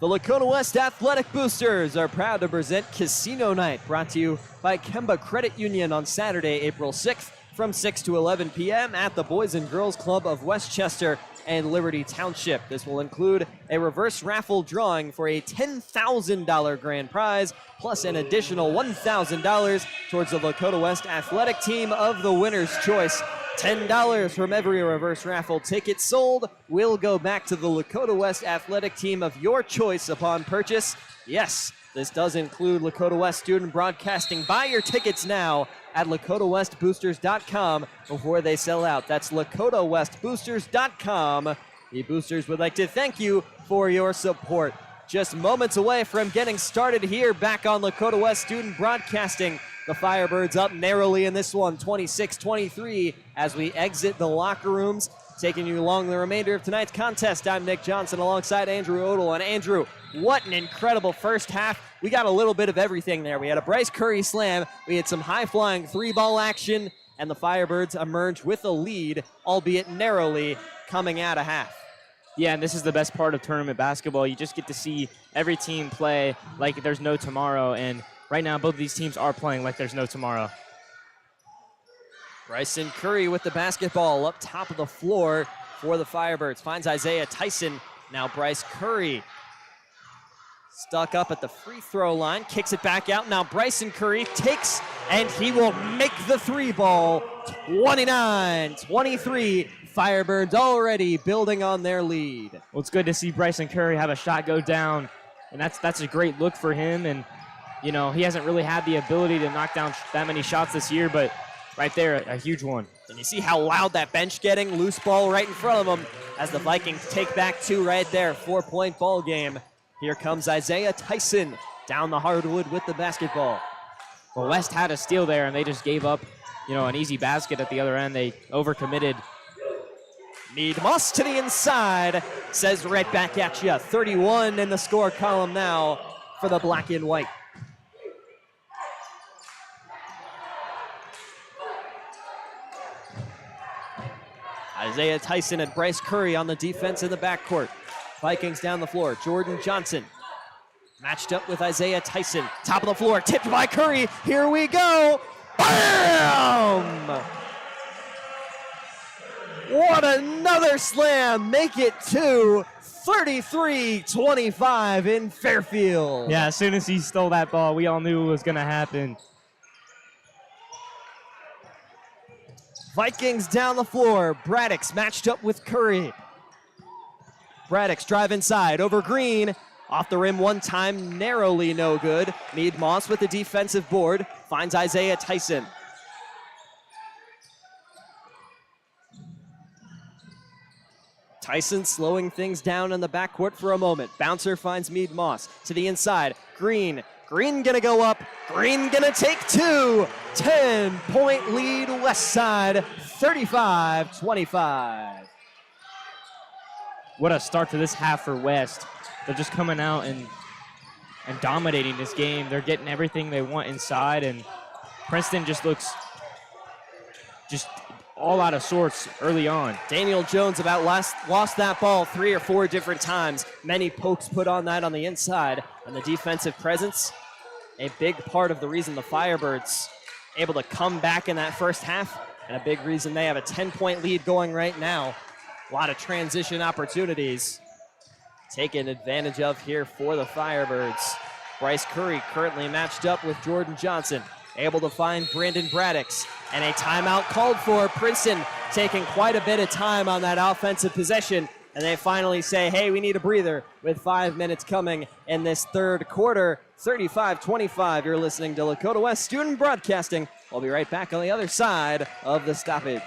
The Lakota West Athletic Boosters are proud to present Casino Night, brought to you by Kemba Credit Union on Saturday, April 6th from 6 to 11 p.m. at the Boys and Girls Club of Westchester and Liberty Township. This will include a reverse raffle drawing for a $10,000 grand prize, plus an additional $1,000 towards the Lakota West Athletic Team of the winner's choice. $10 from every reverse raffle ticket sold will go back to the Lakota West Athletic Team of your choice upon purchase. Yes, this does include Lakota West Student Broadcasting. Buy your tickets now at LakotaWestBoosters.com before they sell out. That's LakotaWestBoosters.com. The Boosters would like to thank you for your support. Just moments away from getting started here back on Lakota West Student Broadcasting. The Firebirds up narrowly in this one, 26-23, as we exit the locker rooms. Taking you along the remainder of tonight's contest, I'm Nick Johnson alongside Andrew Odell. And Andrew, what an incredible first half. We got a little bit of everything there. We had a Bryce Curry slam, we had some high-flying three-ball action, and the Firebirds emerged with a lead, albeit narrowly, coming out of half. Yeah, and this is the best part of tournament basketball. You just get to see every team play like there's no tomorrow, and right now both of these teams are playing like there's no tomorrow. Bryson Curry with the basketball up top of the floor for the Firebirds. Finds Isaiah Tyson. Now Bryce Curry stuck up at the free throw line. Kicks it back out. Now Bryson Curry takes, and he will make the three ball. 29-23. Firebirds already building on their lead. Well, it's good to see Bryson Curry have a shot go down, and that's a great look for him. And, you know, he hasn't really had the ability to knock down that many shots this year, but right there, a huge one. And you see how loud that bench getting? Loose ball right in front of them as the Vikings take back two right there. 4-point ball game. Here comes Isaiah Tyson down the hardwood with the basketball. Well, West had a steal there, and they just gave up, you know, an easy basket at the other end. They overcommitted. Mead Moss to the inside. Says right back at you. 31 in the score column now for the black and white. Isaiah Tyson and Bryce Curry on the defense in the backcourt. Vikings down the floor. Jordan Johnson matched up with Isaiah Tyson. Top of the floor, tipped by Curry. Here we go. Bam! What another slam. Make it 33-25 in Fairfield. Yeah, as soon as he stole that ball, we all knew it was going to happen. Vikings down the floor. Braddock's matched up with Curry. Braddock's drive inside over Green. Off the rim one time, narrowly no good. Mead Moss with the defensive board. Finds Isaiah Tyson. Tyson slowing things down in the backcourt for a moment. Bouncer finds Mead Moss to the inside. Green gonna go up. Green gonna take two. 10-point lead West Side, 35-25. What a start to this half for West. They're just coming out and dominating this game. They're getting everything they want inside, and Princeton just looks just all out of sorts early on. Daniel Jones about lost that ball 3 or 4 different times. Many pokes put on that on the inside, and the defensive presence, a big part of the reason the Firebirds able to come back in that first half, and a big reason they have a 10-point lead going right now. A lot of transition opportunities taken advantage of here for the Firebirds. Bryce Curry currently matched up with Jordan Johnson, able to find Brandon Braddock's, and a timeout called for. Princeton taking quite a bit of time on that offensive possession, and they finally say, hey, we need a breather with 5 minutes coming in this third quarter. 35-25, you're listening to Lakota West Student Broadcasting. We'll be right back on the other side of the stoppage.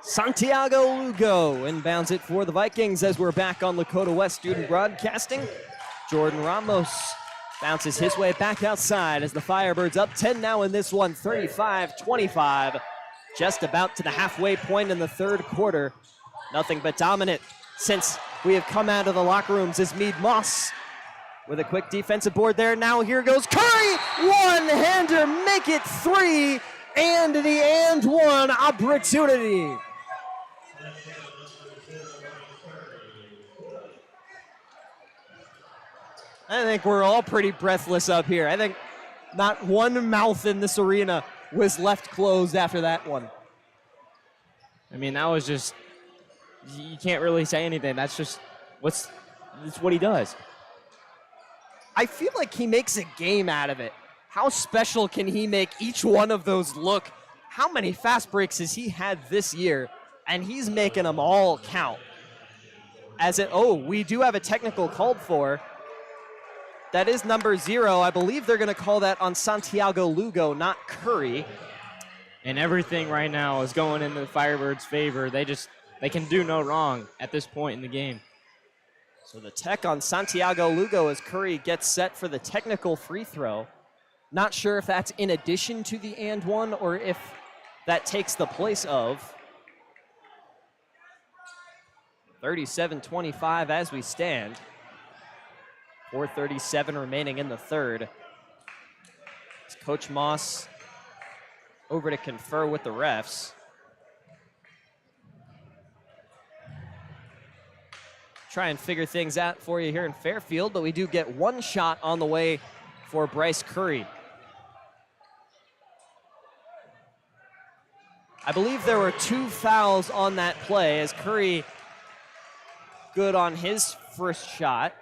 Santiago Lugo inbounds it for the Vikings as we're back on Lakota West Student Broadcasting. Jordan Ramos bounces his way back outside as the Firebirds up 10 now in this one, 35-25. Just about to the halfway point in the third quarter. Nothing but dominant since we have come out of the locker rooms is Mead Moss with a quick defensive board there. Now here goes Curry, one-hander, make it three, and the and one opportunity. I think we're all pretty breathless up here. I think not one mouth in this arena was left closed after that one. I mean, that was just, you can't really say anything. That's just, it's what he does. I feel like he makes a game out of it. How special can he make each one of those look? How many fast breaks has he had this year? And he's making them all count. We do have a technical called for. That is number 0. I believe they're going to call that on Santiago Lugo, not Curry. And everything right now is going in the Firebirds' favor. They can do no wrong at this point in the game. So the tech on Santiago Lugo as Curry gets set for the technical free throw. Not sure if that's in addition to the and one or if that takes the place of. 37-25 as we stand. 4:37 remaining in the third. It's Coach Moss over to confer with the refs. Try and figure things out for you here in Fairfield, but we do get one shot on the way for Bryce Curry. I believe there were 2 fouls on that play as Curry good on his first shot.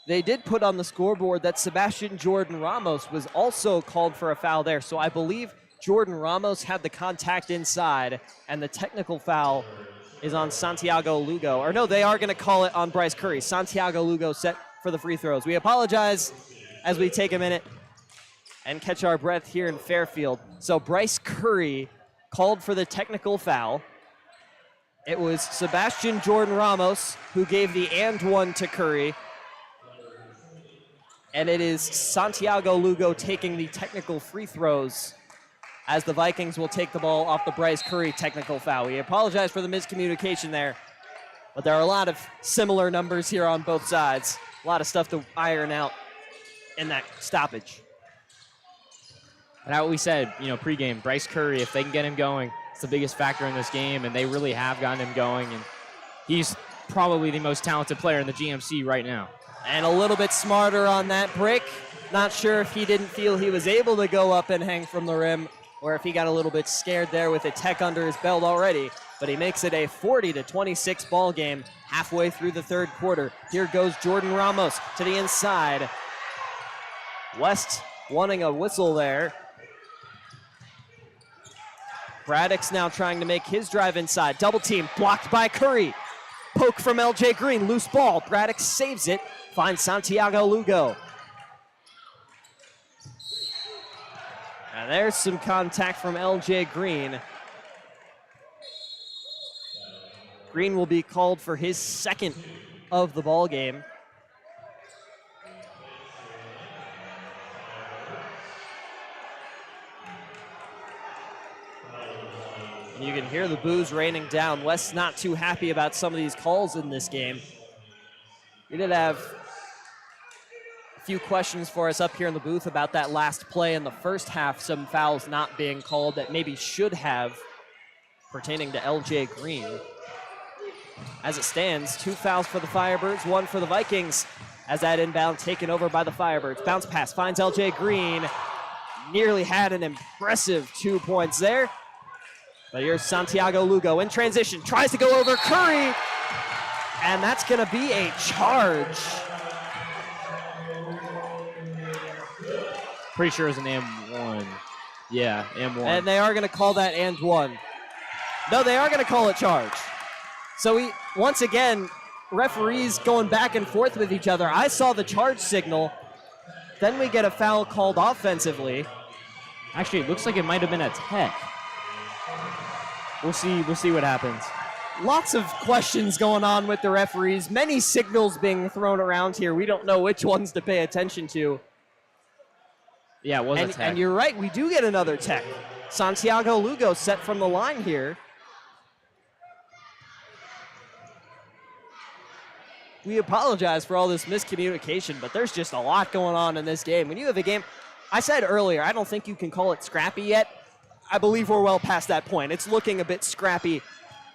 They did put on the scoreboard that Sebastian Jordan Ramos was also called for a foul there. So I believe Jordan Ramos had the contact inside, and the technical foul is on Santiago Lugo. Or no, they are going to call it on Bryce Curry. Santiago Lugo set for the free throws. We apologize as we take a minute and catch our breath here in Fairfield. So Bryce Curry called for the technical foul. It was Sebastian Jordan Ramos who gave the and one to Curry. And it is Santiago Lugo taking the technical free throws as the Vikings will take the ball off the Bryce Curry technical foul. We apologize for the miscommunication there, but there are a lot of similar numbers here on both sides. A lot of stuff to iron out in that stoppage. And how we said, pregame, Bryce Curry, if they can get him going, it's the biggest factor in this game, and they really have gotten him going, and he's probably the most talented player in the GMC right now. And a little bit smarter on that break. Not sure if he didn't feel he was able to go up and hang from the rim or if he got a little bit scared there with a tech under his belt already. But he makes it a 40-26 ball game halfway through the third quarter. Here goes Jordan Ramos to the inside. West wanting a whistle there. Braddock's now trying to make his drive inside. Double team blocked by Curry. Poke from LJ Green, loose ball. Braddock saves it. Finds Santiago Lugo. And there's some contact from LJ Green. Green will be called for his second of the ball game. You can hear the boos raining down. West's not too happy about some of these calls in this game. We did have a few questions for us up here in the booth about that last play in the first half, some fouls not being called that maybe should have pertaining to LJ Green. As it stands, 2 fouls for the Firebirds, 1 for the Vikings as that inbound taken over by the Firebirds. Bounce pass finds LJ Green. Nearly had an impressive 2 points there. But here's Santiago Lugo in transition, tries to go over Curry, and that's gonna be a charge. Pretty sure it's an M1. Yeah, M1. And they are gonna call that and one. No, they are gonna call it charge. So once again, referees going back and forth with each other. I saw the charge signal, then we get a foul called offensively. Actually, it looks like it might have been a tech. we'll see what happens. Lots of questions going on with the referees. Many signals being thrown around here. We don't know which ones to pay attention to. Yeah, it was a tech. And you're right, we do get another tech. Santiago Lugo set from the line here. We apologize for all this miscommunication, but there's just a lot going on in this game. When you have a game, I said earlier, I don't think you can call it scrappy yet. I believe we're well past that point. It's looking a bit scrappy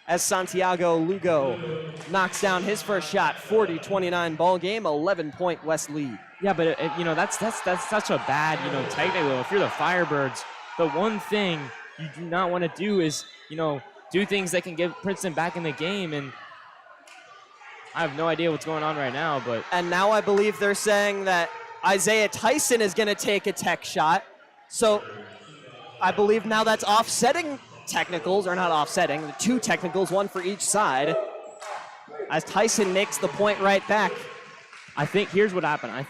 as Santiago Lugo knocks down his first shot. 40-29 ball game, 11-point West lead. Yeah, but that's such a bad technical. If you're the Firebirds, the one thing you do not want to do is do things that can get Princeton back in the game, and I have no idea what's going on right now. And now I believe they're saying that Isaiah Tyson is going to take a tech shot. So I believe now that's offsetting technicals, or not offsetting, the two technicals, one for each side, as Tyson makes the point right back. I think here's what happened. I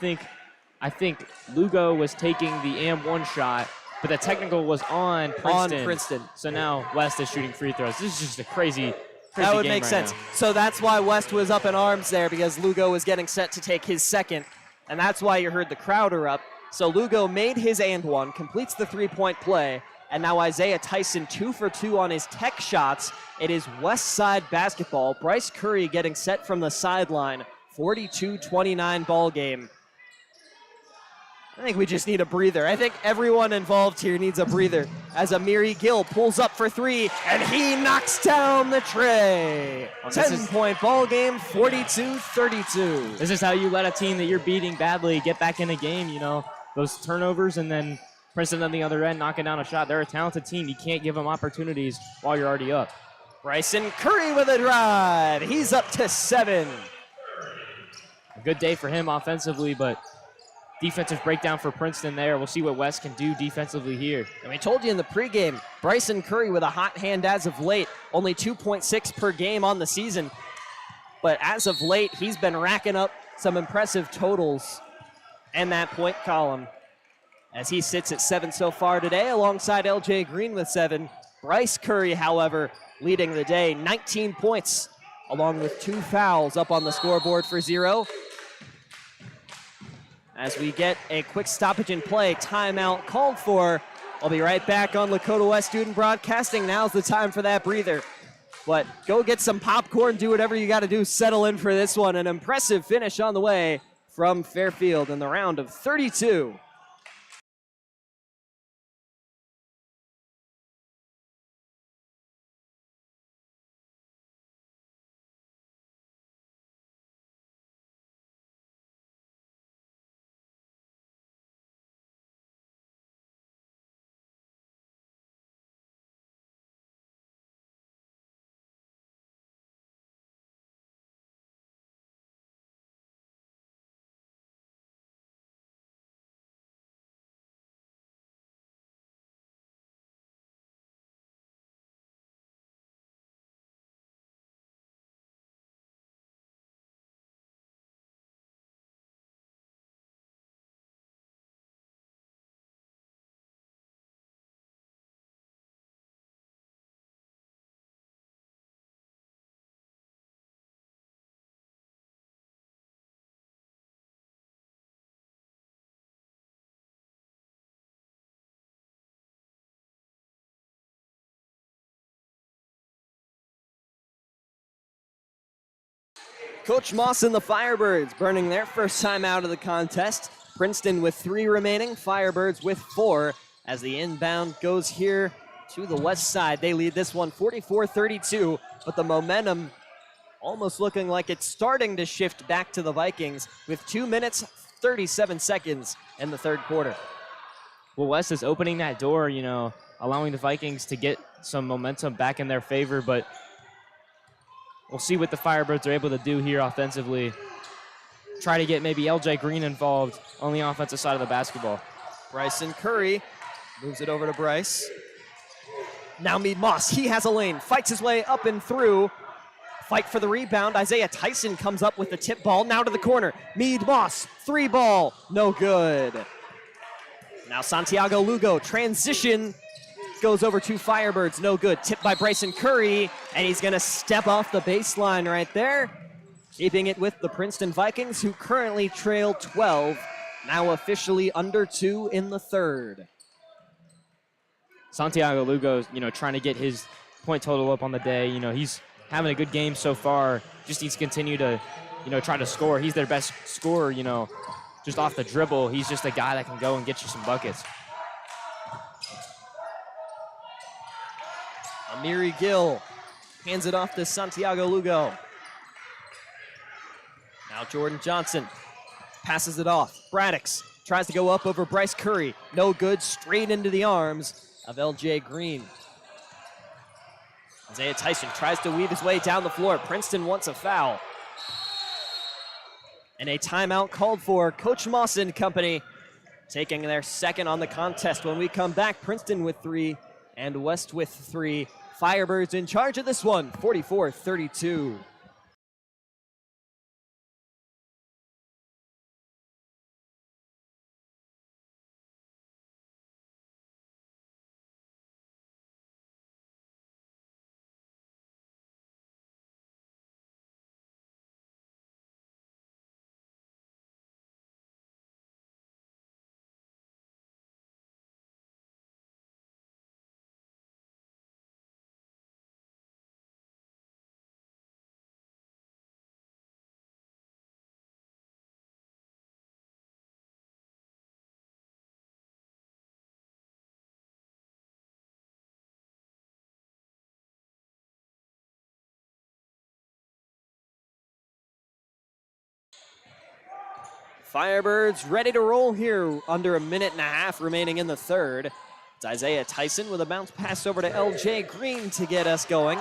think Lugo was taking the AM1 shot, but the technical was on Princeton. So now West is shooting free throws. This is just a crazy that would game make right sense. now. So that's why West was up in arms there, because Lugo was getting set to take his second, and that's why you heard the crowd erupt. So Lugo made his and one, completes the three-point play, and now Isaiah Tyson 2 for 2 on his tech shots. It is West Side basketball. Bryce Curry getting set from the sideline. 42-29 ball game. I think we just need a breather. I think everyone involved here needs a breather as Amiri Gill pulls up for three, and he knocks down the tray. 10-point ball game, 42-32. This is how you let a team that you're beating badly get back in the game, those turnovers, and then Princeton on the other end knocking down a shot. They're a talented team. You can't give them opportunities while you're already up. Bryson Curry with a drive. He's up to 7. A good day for him offensively, but defensive breakdown for Princeton there. We'll see what West can do defensively here. And we told you in the pregame, Bryson Curry with a hot hand as of late, only 2.6 per game on the season. But as of late, he's been racking up some impressive totals in that point column, as he sits at 7 so far today, alongside LJ Green with 7. Bryce Curry, however, leading the day, 19 points, along with 2 fouls up on the scoreboard for 0. As we get a quick stoppage in play, timeout called for. I'll be right back on Lakota West Student Broadcasting. Now's the time for that breather. But go get some popcorn, do whatever you got to do, settle in for this one. An impressive finish on the way from Fairfield in the round of 32. Coach Moss and the Firebirds burning their first time out of the contest. Princeton with 3 remaining, Firebirds with 4, as the inbound goes here to the west side. They lead this one 44-32, but the momentum almost looking like it's starting to shift back to the Vikings with 2 minutes, 37 seconds in the third quarter. Well, West is opening that door, allowing the Vikings to get some momentum back in their favor, but we'll see what the Firebirds are able to do here offensively. Try to get maybe LJ Green involved on the offensive side of the basketball. Bryson Curry moves it over to Bryce. Now Mead Moss, he has a lane, fights his way up and through. Fight for the rebound. Isaiah Tyson comes up with the tip ball, now to the corner. Mead Moss, 3 ball, no good. Now Santiago Lugo, transition goes over to Firebirds, no good. Tipped by Bryson Curry, and he's gonna step off the baseline right there. Keeping it with the Princeton Vikings, who currently trail 12, now officially under 2 in the third. Santiago Lugo's, trying to get his point total up on the day. He's having a good game so far. Just needs to continue to, try to score. He's their best scorer, just off the dribble. He's just a guy that can go and get you some buckets. Amiri Gill hands it off to Santiago Lugo. Now Jordan Johnson passes it off. Braddix tries to go up over Bryce Curry. No good, straight into the arms of LJ Green. Isaiah Tyson tries to weave his way down the floor. Princeton wants a foul. And a timeout called for. Coach Moss and company taking their second on the contest. When we come back, Princeton with 3 and West with 3. Firebirds in charge of this one, 44-32. Firebirds ready to roll here, under a minute and a half remaining in the third. It's Isaiah Tyson with a bounce pass over to LJ Green to get us going.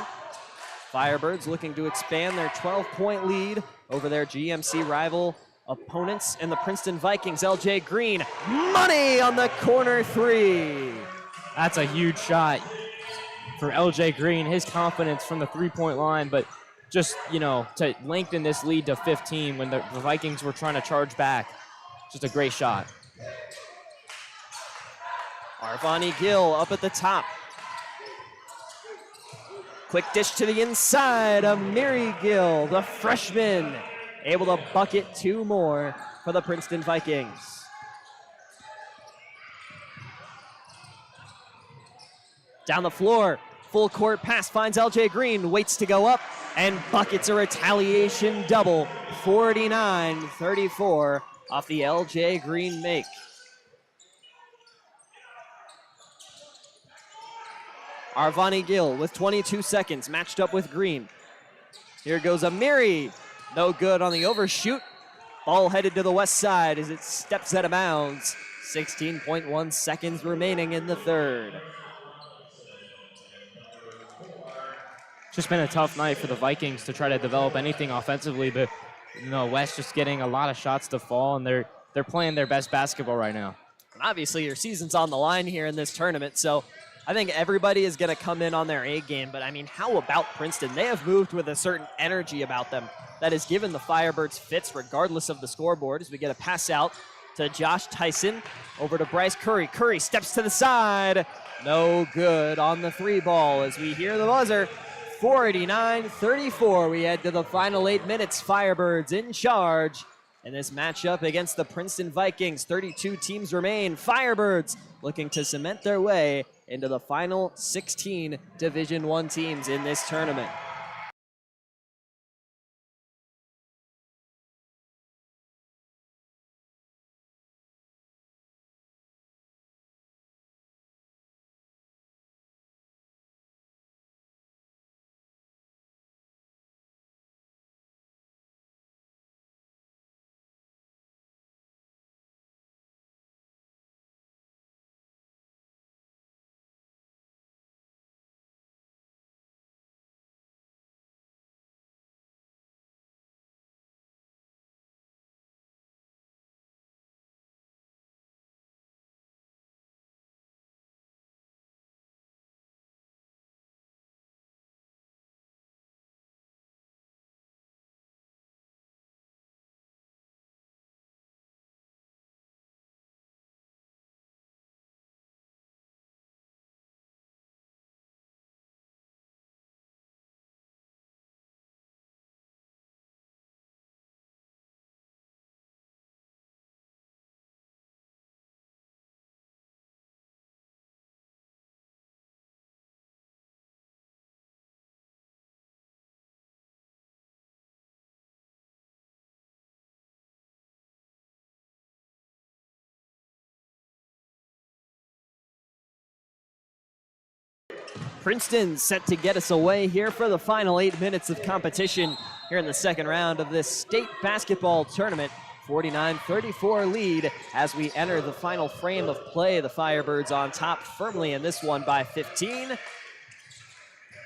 Firebirds looking to expand their 12-point lead over their GMC rival opponents in the Princeton Vikings. LJ Green, money on the corner three. That's a huge shot for LJ Green. His confidence from the three-point line, but just, to lengthen this lead to 15 when the Vikings were trying to charge back. Just a great shot. Arvani Gill up at the top. Quick dish to the inside of Amiri Gill, the freshman, able to bucket 2 more for the Princeton Vikings. Down the floor, full court pass finds LJ Green, waits to go up, and buckets a retaliation double, 49-34 off the LJ Green make. Arvani Gill with 22 seconds, matched up with Green. Here goes Amiri, no good on the overshoot. Ball headed to the west side as it steps out of bounds. 16.1 seconds remaining in the third. Just been a tough night for the Vikings to try to develop anything offensively, but West just getting a lot of shots to fall, and they're playing their best basketball right now. Obviously, your season's on the line here in this tournament, so I think everybody is going to come in on their A game. But I mean, how about Princeton? They have moved with a certain energy about them that has given the Firebirds fits regardless of the scoreboard. As we get a pass out to Josh Tyson over to Bryce Curry. Curry steps to the side, no good on the 3 ball as we hear the buzzer. 49-34. We head to the final 8 minutes. Firebirds in charge in this matchup against the Princeton Vikings. 32 teams remain. Firebirds looking to cement their way into the final 16 Division I teams in this tournament. Princeton set to get us away here for the final 8 minutes of competition here in the second round of this state basketball tournament. 49-34 lead as we enter the final frame of play. The Firebirds on top firmly in this one by 15.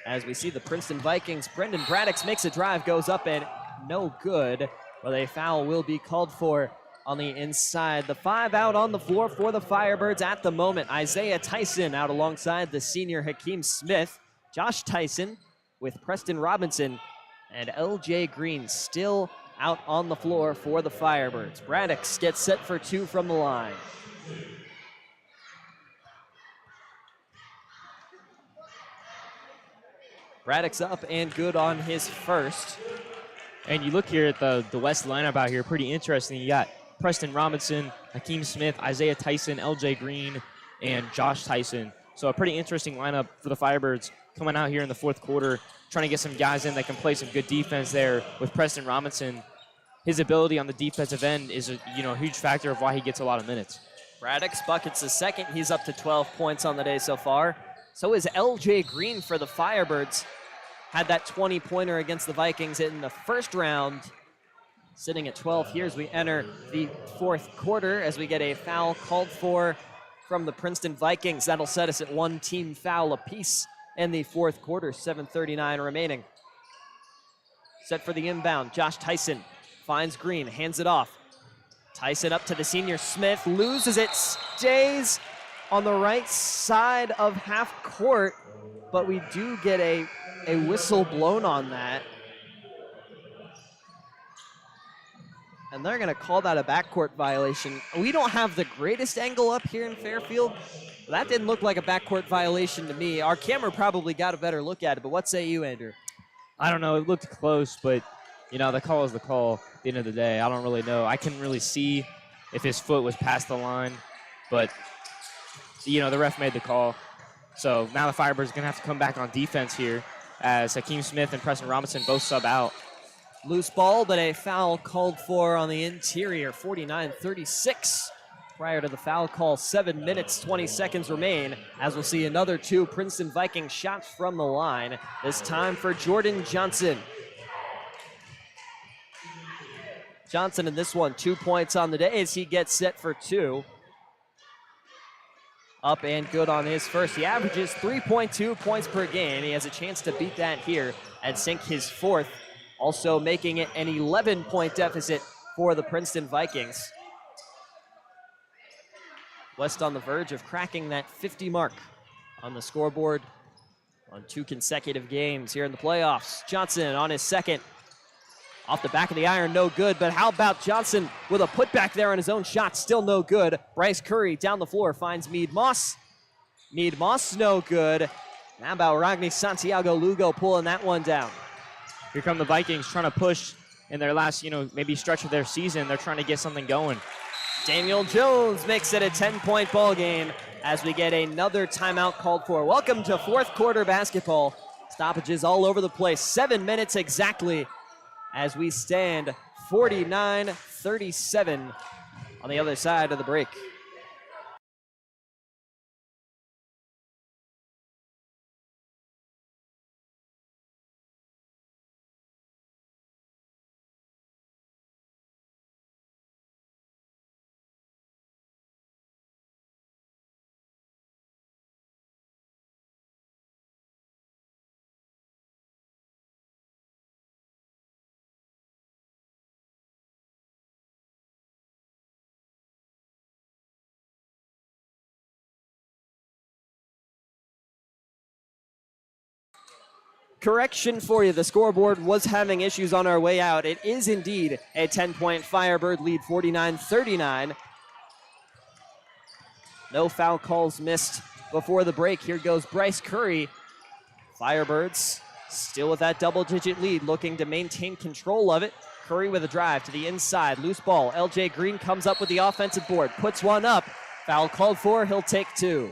As we see the Princeton Vikings, Brendan Braddix makes a drive, goes up and no good, but a foul will be called for on the inside. The 5 out on the floor for the Firebirds at the moment. Isaiah Tyson out alongside the senior Hakeem Smith. Josh Tyson with Preston Robinson, and LJ Green still out on the floor for the Firebirds. Braddix gets set for 2 from the line. Braddix up and good on his first. And you look here at the West lineup out here, pretty interesting. You got Preston Robinson, Hakeem Smith, Isaiah Tyson, LJ Green, and Josh Tyson. So a pretty interesting lineup for the Firebirds coming out here in the fourth quarter, trying to get some guys in that can play some good defense there with Preston Robinson. His ability on the defensive end is a huge factor of why he gets a lot of minutes. Braddix buckets the second. He's up to 12 points on the day so far. So is LJ Green for the Firebirds. Had that 20-pointer against the Vikings in the first round. Sitting at 12 here as we enter the fourth quarter as we get a foul called for from the Princeton Vikings. That'll set us at 1 team foul apiece in the fourth quarter, 7:39 remaining. Set for the inbound, Josh Tyson finds Green, hands it off. Tyson up to the senior Smith, loses it, stays on the right side of half court, but we do get a whistle blown on that. And they're gonna call that a backcourt violation. We don't have the greatest angle up here in Fairfield. That didn't look like a backcourt violation to me. Our camera probably got a better look at it, but what say you, Andrew? I don't know, it looked close, but the call is the call at the end of the day. I don't really know. I couldn't really see if his foot was past the line, but the ref made the call. So now the Firebirds are gonna have to come back on defense here as Hakeem Smith and Preston Robinson both sub out. Loose ball, but a foul called for on the interior, 49-36. Prior to the foul call, 7 minutes, 20 seconds remain, as we'll see another 2 Princeton Vikings shots from the line, this time for Jordan Johnson. Johnson in this one, 2 points on the day as he gets set for 2. Up and good on his first. He averages 3.2 points per game. He has a chance to beat that here and sink his 4th. Also making it an 11-point deficit for the Princeton Vikings. West on the verge of cracking that 50 mark on the scoreboard on 2 consecutive games here in the playoffs. Johnson on his second. Off the back of the iron, no good, but how about Johnson with a putback there on his own shot, still no good. Bryce Curry down the floor finds Mead Moss. Mead Moss, no good. How about Ragni Santiago Lugo pulling that one down? Here come the Vikings trying to push in their last, maybe stretch of their season. They're trying to get something going. Daniel Jones makes it a 10-point ball game as we get another timeout called for. Welcome to fourth quarter basketball. Stoppages all over the place. 7 minutes exactly as we stand 49-37 on the other side of the break. Correction for you, the scoreboard was having issues on our way out. It is indeed a 10-point Firebird lead, 49-39. No foul calls missed before the break. Here goes Bryce Curry. Firebirds still with that double-digit lead, looking to maintain control of it. Curry with a drive to the inside, loose ball. LJ Green comes up with the offensive board, puts one up. Foul called for, he'll take 2.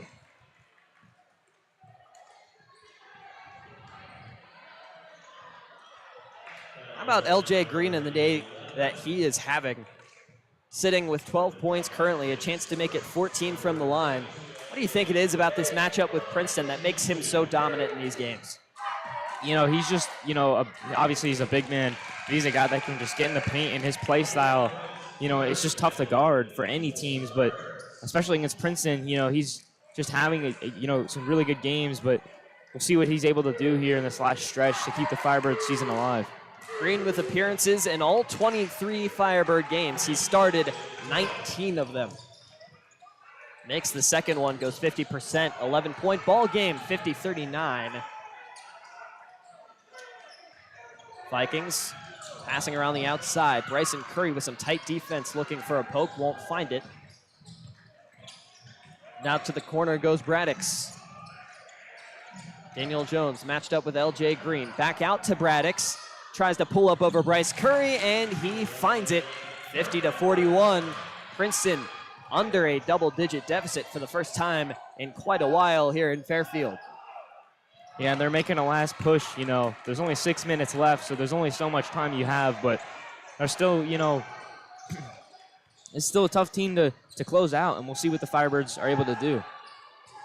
How about LJ Green in the day that he is having? Sitting with 12 points currently, a chance to make it 14 from the line. What do you think it is about this matchup with Princeton that makes him so dominant in these games? You know, he's just, you know, obviously he's a big man. He's a guy that can just get in the paint, and his play style, you know, it's just tough to guard for any teams, but especially against Princeton, you know, he's just having, you know, some really good games, but we'll see what he's able to do here in this last stretch to keep the Firebirds season alive. Green with appearances in all 23 Firebird games. He started 19 of them. Makes the second one, goes 50%, 11-point ball game, 50-39. Vikings passing around the outside. Bryson Curry with some tight defense looking for a poke, won't find it. Now to the corner goes Braddix. Daniel Jones matched up with LJ Green. Back out to Braddix. Tries to pull up over Bryce Curry, and he finds it. 50-41. Princeton under a double-digit deficit for the first time in quite a while here in Fairfield. Yeah, and they're making a last push, you know. There's only 6 minutes left, so there's only so much time you have, but they're still, you know, it's still a tough team to close out, and we'll see what the Firebirds are able to do.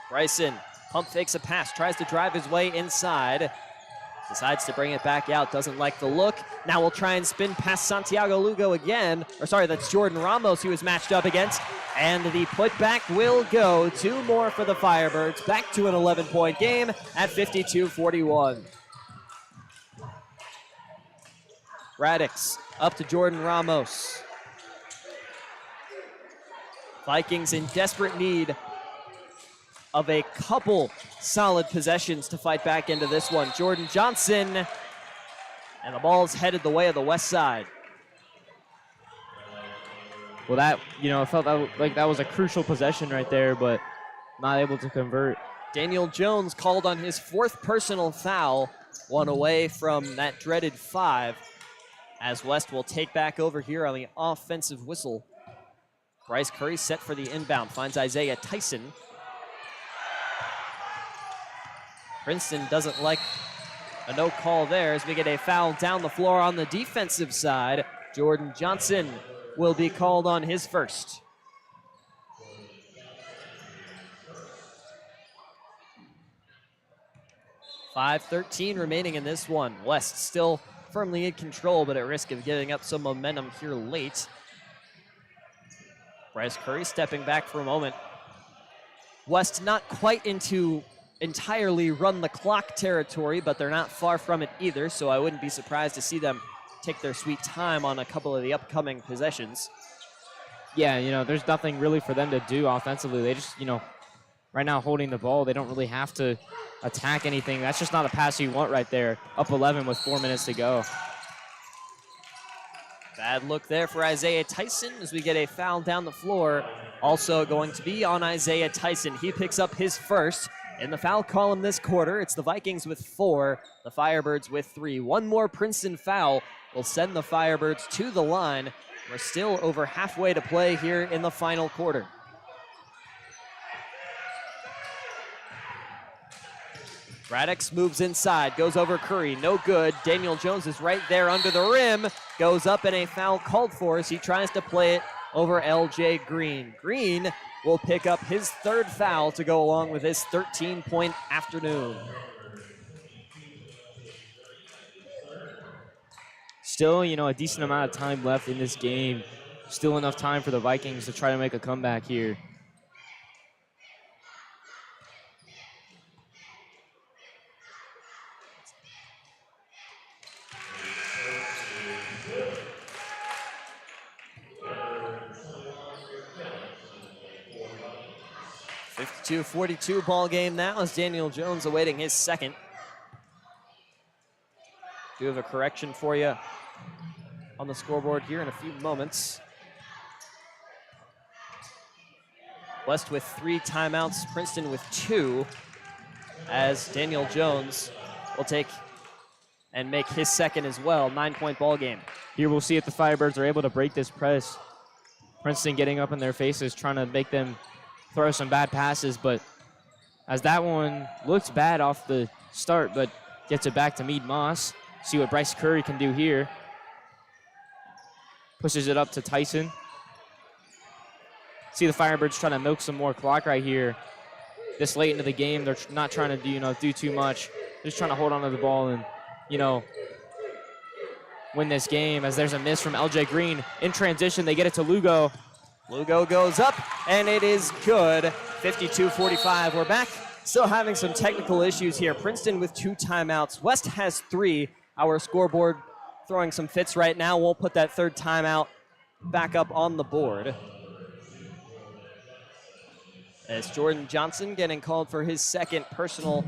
Bryson pump fakes a pass, tries to drive his way inside. Decides to bring it back out, doesn't like the look. Now we'll try and spin past Santiago Lugo again. Or sorry, that's Jordan Ramos he was matched up against. And the putback will go. 2 more for the Firebirds. Back to an 11-point game at 52-41. Braddix up to Jordan Ramos. Vikings in desperate need of a couple solid possessions to fight back into this one. Jordan Johnson, and the ball's headed the way of the west side. Well, that, you know, it felt like that was a crucial possession right there, but not able to convert. Daniel Jones called on his 4th personal foul, 1 away from that dreaded 5, as West will take back over here on the offensive whistle. Bryce Curry set for the inbound, finds Isaiah Tyson. Princeton doesn't like a no call there as we get a foul down the floor on the defensive side. Jordan Johnson will be called on his first. .5:13 remaining in this one. West still firmly in control, but at risk of giving up some momentum here late. Bryce Curry stepping back for a moment. West not quite into entirely run the clock territory, but they're not far from it either, so I wouldn't be surprised to see them take their sweet time on a couple of the upcoming possessions. Yeah, you know, there's nothing really for them to do offensively. They just, you know, right now holding the ball, they don't really have to attack anything. That's just not a pass you want right there. Up 11 with 4 minutes to go. Bad look there for Isaiah Tyson as we get a foul down the floor. Also going to be on Isaiah Tyson. He picks up his first. In the foul column this quarter, it's the Vikings with 4, the Firebirds with 3. One more Princeton foul will send the Firebirds to the line. We're still over halfway to play here in the final quarter. Braddix moves inside, goes over Curry, no good. Daniel Jones is right there under the rim, goes up and a foul called for as he tries to play it over LJ Green. Green will pick up his 3rd foul to go along with his 13-point afternoon. Still, you know, a decent amount of time left in this game. Still enough time for the Vikings to try to make a comeback here. .42 ball game now as Daniel Jones awaiting his second. Do have a correction for you on the scoreboard here in a few moments. West with 3 timeouts, Princeton with 2, as Daniel Jones will take and make his second as well. 9-point ball game. Here we'll see if the Firebirds are able to break this press. Princeton getting up in their faces, trying to make them throw some bad passes, but as that one looks bad off the start, but gets it back to Mead Moss. See what Bryce Curry can do here. Pushes it up to Tyson. See the Firebirds trying to milk some more clock right here. this late into the game. They're not trying to do too much. Just trying to hold on to the ball and, win this game. As there's a miss from LJ Green in transition, they get it to Lugo. Lugo goes up, and it is good. 52-45. We're back. Still having some technical issues here. Princeton with 2 timeouts. West has 3. Our scoreboard throwing some fits right now. We'll put that 3rd timeout back up on the board. As Jordan Johnson getting called for his 2nd personal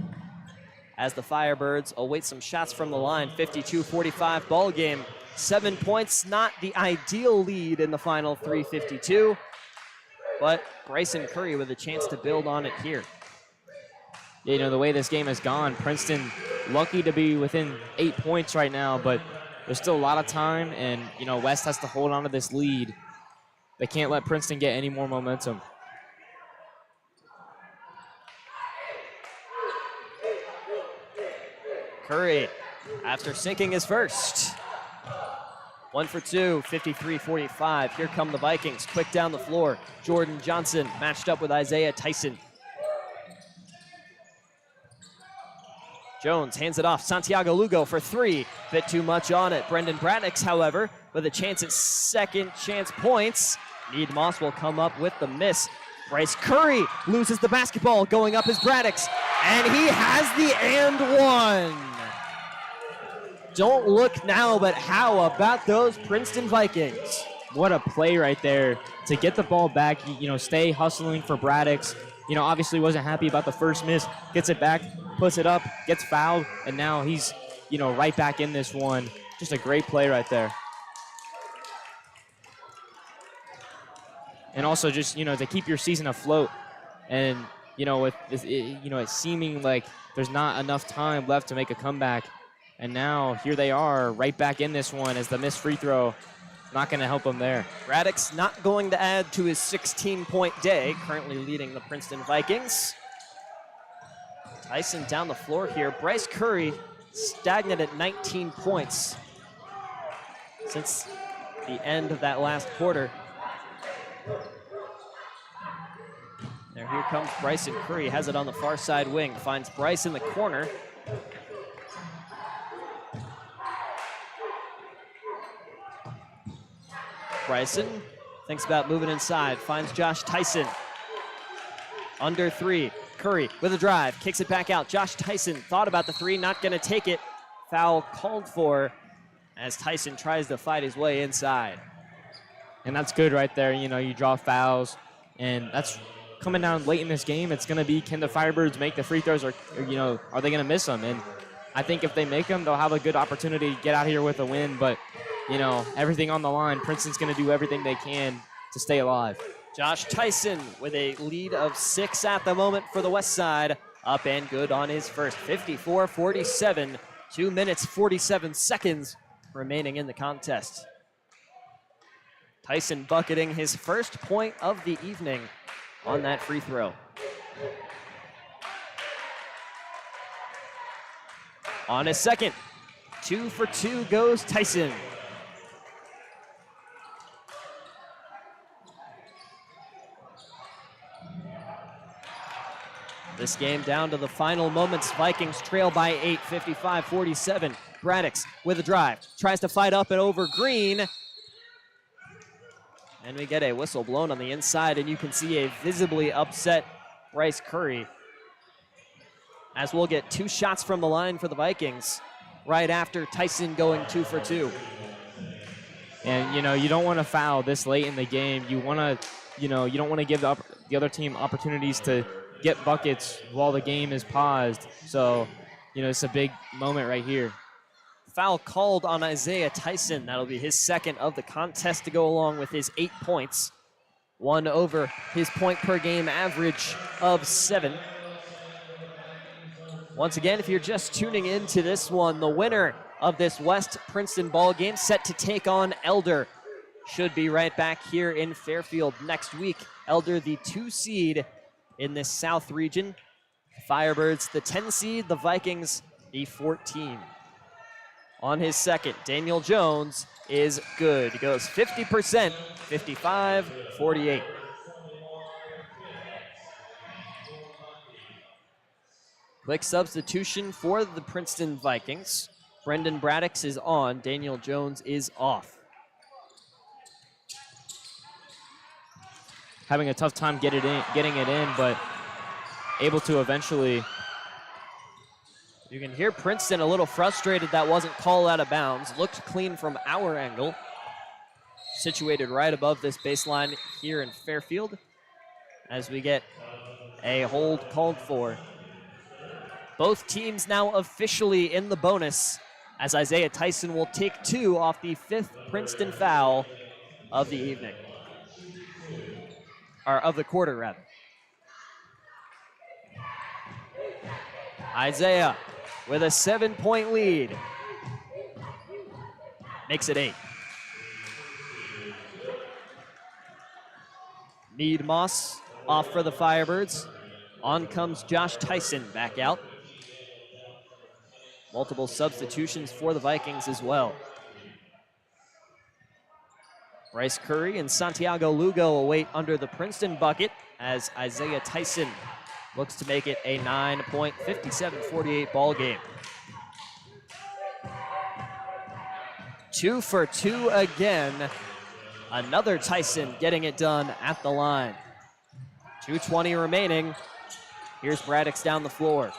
as the Firebirds await some shots from the line. 52-45 ball game. 7 points, not the ideal lead in the final 3:52, but Bryson Curry with a chance to build on it here. The way this game has gone, Princeton lucky to be within 8 points right now, but there's still a lot of time, and, West has to hold on to this lead. They can't let Princeton get any more momentum. Curry, after sinking his first. 1 for 2, 53-45. Here come the Vikings, quick down the floor. Jordan Johnson matched up with Isaiah Tyson. Jones hands it off. Santiago Lugo for 3. Bit too much on it. Brendan Braddock's, however, with a chance at second chance points. Mead Moss will come up with the miss. Bryce Curry loses the basketball. Going up is Braddock's. And he has the and one. Don't look now, but how about those Princeton Vikings? What a play right there to get the ball back, stay hustling for Braddock's. Obviously wasn't happy about the first miss, gets it back, puts it up, gets fouled, and now he's, right back in this one. Just a great play right there. And also just, to keep your season afloat. And, with it seeming like there's not enough time left to make a comeback. And now here they are right back in this one as the missed free throw. Not going to help them there. Braddock's not going to add to his 16-point day, currently leading the Princeton Vikings. Tyson down the floor here. Bryce Curry stagnant at 19 points since the end of that last quarter. There, here comes Bryson Curry, has it on the far side wing, finds Bryce in the corner. Bryson thinks about moving inside, finds Josh Tyson. Under 3, Curry with a drive, kicks it back out. Josh Tyson thought about the 3, not gonna take it. Foul called for as Tyson tries to fight his way inside. And that's good right there. You draw fouls, and that's coming down late in this game. It's gonna be, can the Firebirds make the free throws, or are they gonna miss them? And I think if they make them, they'll have a good opportunity to get out here with a win, but everything on the line. Princeton's going to do everything they can to stay alive. Josh Tyson with a lead of 6 at the moment for the West Side. Up and good on his first. 54-47, 2 minutes, 47 seconds remaining in the contest. Tyson bucketing his first point of the evening on that free throw. On his second, 2 for 2 goes Tyson. This game down to the final moments. Vikings trail by 8, 55-47. Braddock's with a drive. Tries to fight up and over Green. And we get a whistle blown on the inside, and you can see a visibly upset Bryce Curry. As we'll get 2 shots from the line for the Vikings right after Tyson going 2 for 2. And, you don't want to foul this late in the game. You want to, you don't want to give the other team opportunities to get buckets while the game is paused. So, it's a big moment right here. Foul called on Isaiah Tyson. That'll be his second of the contest to go along with his 8 points. 1 over his point per game average of 7. Once again, if you're just tuning into this one, the winner of this West Princeton ball game set to take on Elder. Should be right back here in Fairfield next week. Elder, the 2 seed in this South region. Firebirds, the 10 seed, the Vikings, the 14. On his second, Daniel Jones is good. He goes 50%, 55-48. Quick substitution for the Princeton Vikings. Brendan Braddix is on. Daniel Jones is off. Having a tough time getting it in, but able to eventually. You can hear Princeton a little frustrated that wasn't called out of bounds. Looked clean from our angle. Situated right above this baseline here in Fairfield as we get a hold called for. Both teams now officially in the bonus as Isaiah Tyson will take 2 off the 5th Princeton foul of the evening. Or of the quarter, rather. Isaiah with a 7-point lead. Makes it 8. Mead Moss off for the Firebirds. On comes Josh Tyson back out. Multiple substitutions for the Vikings as well. Bryce Curry and Santiago Lugo await under the Princeton bucket as Isaiah Tyson looks to make it a 9-point, 57-48 ball game. 2 for 2 again. Another Tyson getting it done at the line. 2:20 remaining. Here's Braddix down the floor.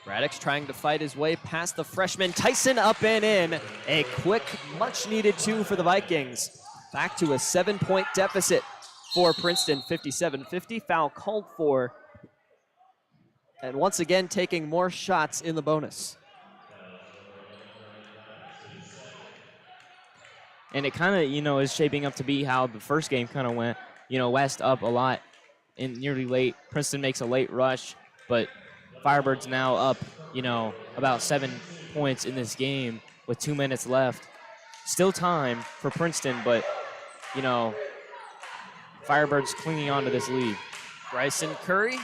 Braddix trying to fight his way past the freshman. Tyson up and in. A quick, much-needed 2 for the Vikings. Back to a 7-point deficit for Princeton, 57-50. Foul called for. And once again, taking more shots in the bonus. And it kind of, is shaping up to be how the first game kind of went. West up a lot in nearly late. Princeton makes a late rush, but Firebirds now up, about 7 points in this game with 2 minutes left. Still time for Princeton, but, Firebirds clinging on to this lead. Bryson Curry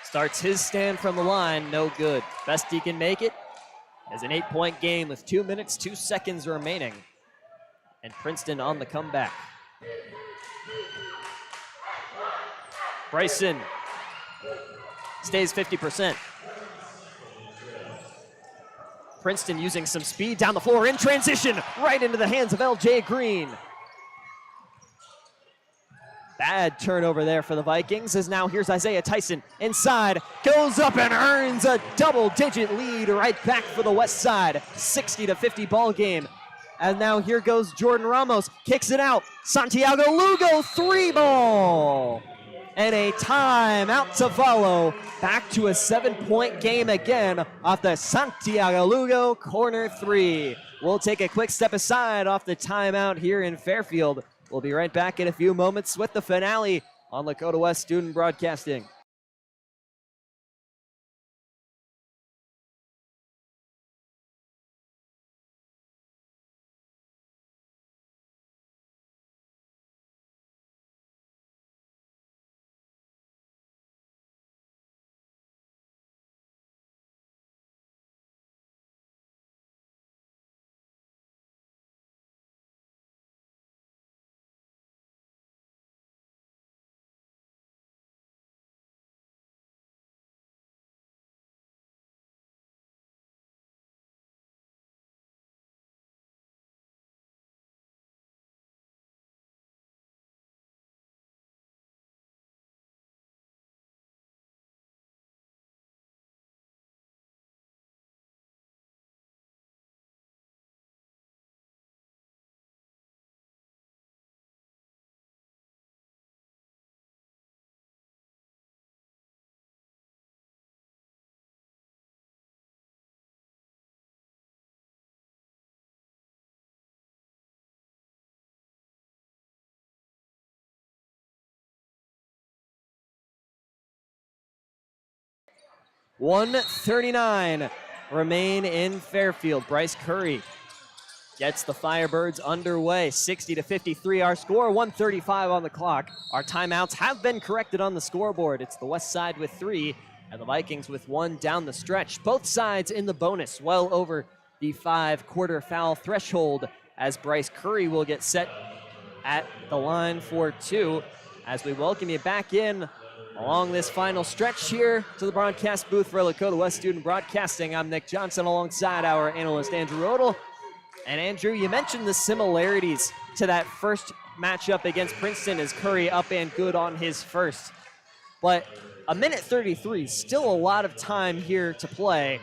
starts his stand from the line, no good. Best he can make it as an 8-point game with 2 minutes, 2 seconds remaining. And Princeton on the comeback. Bryson stays 50%. Princeton using some speed down the floor in transition, right into the hands of LJ Green. Bad turnover there for the Vikings as now here's Isaiah Tyson inside, goes up and earns a double-digit lead right back for the West Side. 60-50 ball game. And now here goes Jordan Ramos, kicks it out. Santiago Lugo, 3-ball. And a timeout to follow. Back to a 7-point game again off the Santiago Lugo corner 3. We'll take a quick step aside off the timeout here in Fairfield. We'll be right back in a few moments with the finale on Lakota West Student Broadcasting. .139 remain in Fairfield. Bryce Curry gets the Firebirds underway. 60-53 our score, 1:35 on the clock. Our timeouts have been corrected on the scoreboard. It's the West Side with 3 and the Vikings with 1 down the stretch. Both sides in the bonus, well over the 5-quarter foul threshold as Bryce Curry will get set at the line for 2 as we welcome you back in Along this final stretch here to the broadcast booth for Lakota West Student Broadcasting, I'm Nick Johnson alongside our analyst Andrew Odell. And Andrew, you mentioned the similarities to that first matchup against Princeton as Curry up and good on his first. But a minute 33, still a lot of time here to play.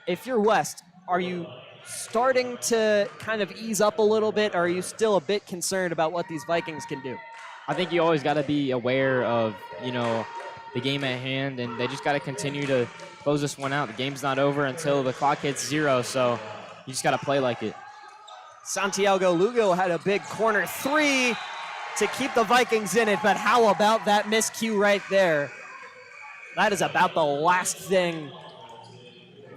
If you're West, are you starting to kind of ease up a little bit, or are you still a bit concerned about what these Vikings can do? I think you always got to be aware of, the game at hand, and they just got to continue to close this one out. The game's not over until the clock hits 0, so you just got to play like it. Santiago Lugo had a big corner three to keep the Vikings in it, but how about that miscue right there? That is about the last thing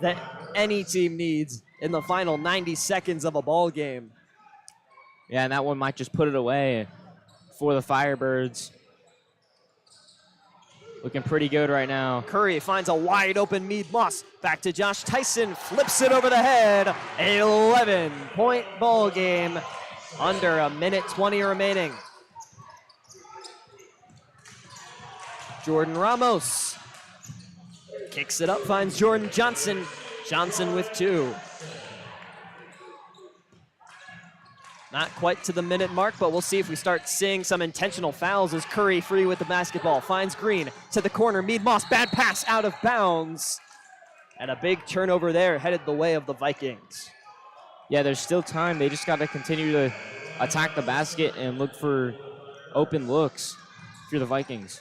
that any team needs in the final 90 seconds of a ball game. Yeah, and that one might just put it away for the Firebirds. Looking pretty good right now. Curry finds a wide open Mead Moss. Back to Josh Tyson, flips it over the head. 11-point ball game. Under a minute 20 remaining. Jordan Ramos kicks it up, finds Jordan Johnson. Johnson with 2. Not quite to the minute mark, but we'll see if we start seeing some intentional fouls as Curry free with the basketball. Finds Green to the corner. Mead Moss, bad pass out of bounds. And a big turnover there headed the way of the Vikings. Yeah, there's still time. They just got to continue to attack the basket and look for open looks if you're the Vikings.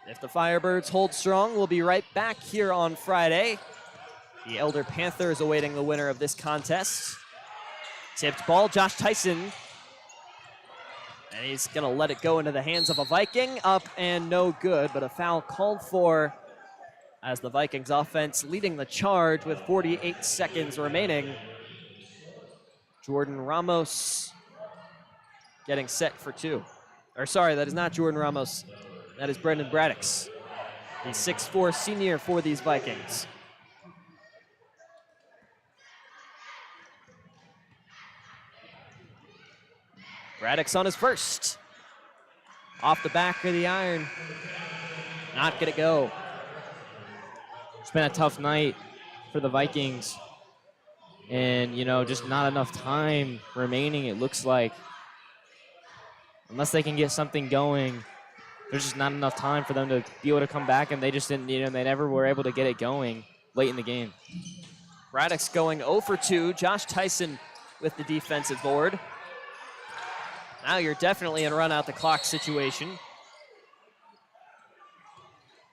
If the Firebirds hold strong, we'll be right back here on Friday. The Elder Panthers awaiting the winner of this contest. Tipped ball, Josh Tyson. And he's gonna let it go into the hands of a Viking. Up and no good, but a foul called for as the Vikings offense leading the charge with 48 seconds remaining. Jordan Ramos getting set for 2. Or sorry, that is not Jordan Ramos. That is Brendan Braddix, the 6'4" senior for these Vikings. Braddix on his first. Off the back of the iron. Not gonna go. It's been a tough night for the Vikings. And, just not enough time remaining, it looks like. Unless they can get something going, there's just not enough time for them to be able to come back, and they just didn't, they never were able to get it going late in the game. Braddix going 0 for 2. Josh Tyson with the defensive board. Now you're definitely in a run out the clock situation.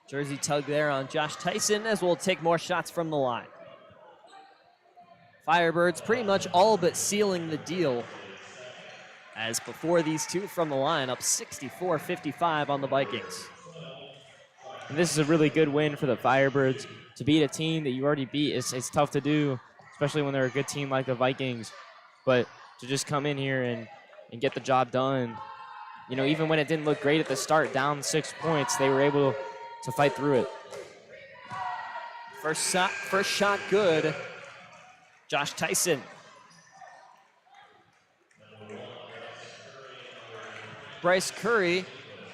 Jersey tug there on Josh Tyson as we'll take more shots from the line. Firebirds pretty much all but sealing the deal as before these two from the line, up 64-55 on the Vikings. And this is a really good win for the Firebirds. To beat a team that you already beat, it's tough to do, especially when they're a good team like the Vikings. But to just come in here and get the job done, even when it didn't look great at the start, down 6 points, they were able to fight through it. First shot good. Josh Tyson. Bryce Curry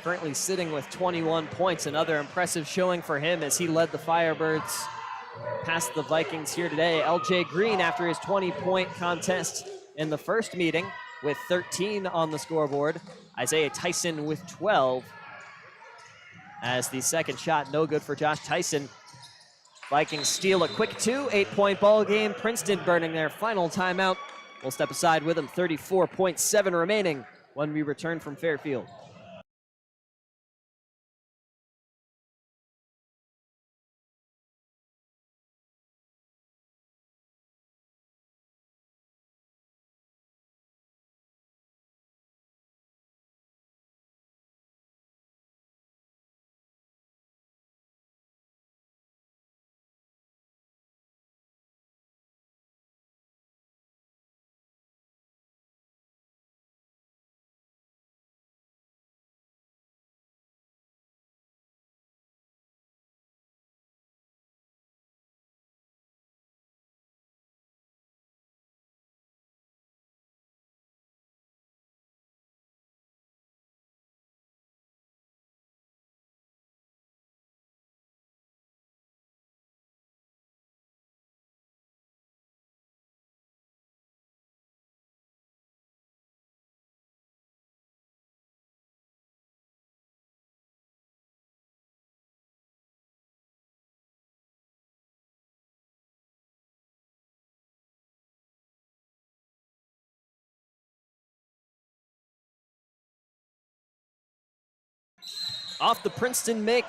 currently sitting with 21 points. Another impressive showing for him as he led the Firebirds past the Vikings here today. LJ Green, after his 20-point contest in the first meeting, with 13 on the scoreboard. Isaiah Tyson with 12. As the second shot, no good for Josh Tyson. Vikings steal a quick 2, 8-point ball game. Princeton burning their final timeout. We'll step aside with them, 34.7 remaining when we return from Fairfield. Off the Princeton make,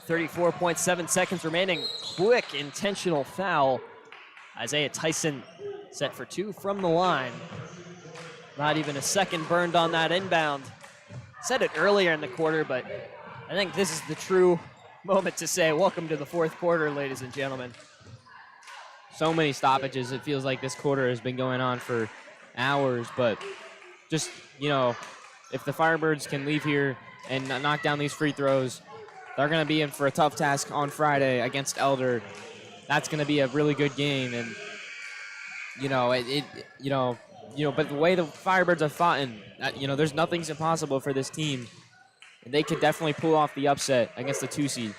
34.7 seconds remaining. Quick intentional foul. Isaiah Tyson set for 2 from the line. Not even a second burned on that inbound. Said it earlier in the quarter, but I think this is the true moment to say welcome to the fourth quarter, ladies and gentlemen. So many stoppages. It feels like this quarter has been going on for hours, but just, if the Firebirds can leave here and knock down these free throws, they're going to be in for a tough task on Friday against Elder. That's going to be a really good game, and but the way the Firebirds have fought, and there's nothing's impossible for this team. They could definitely pull off the upset against the 2 seed.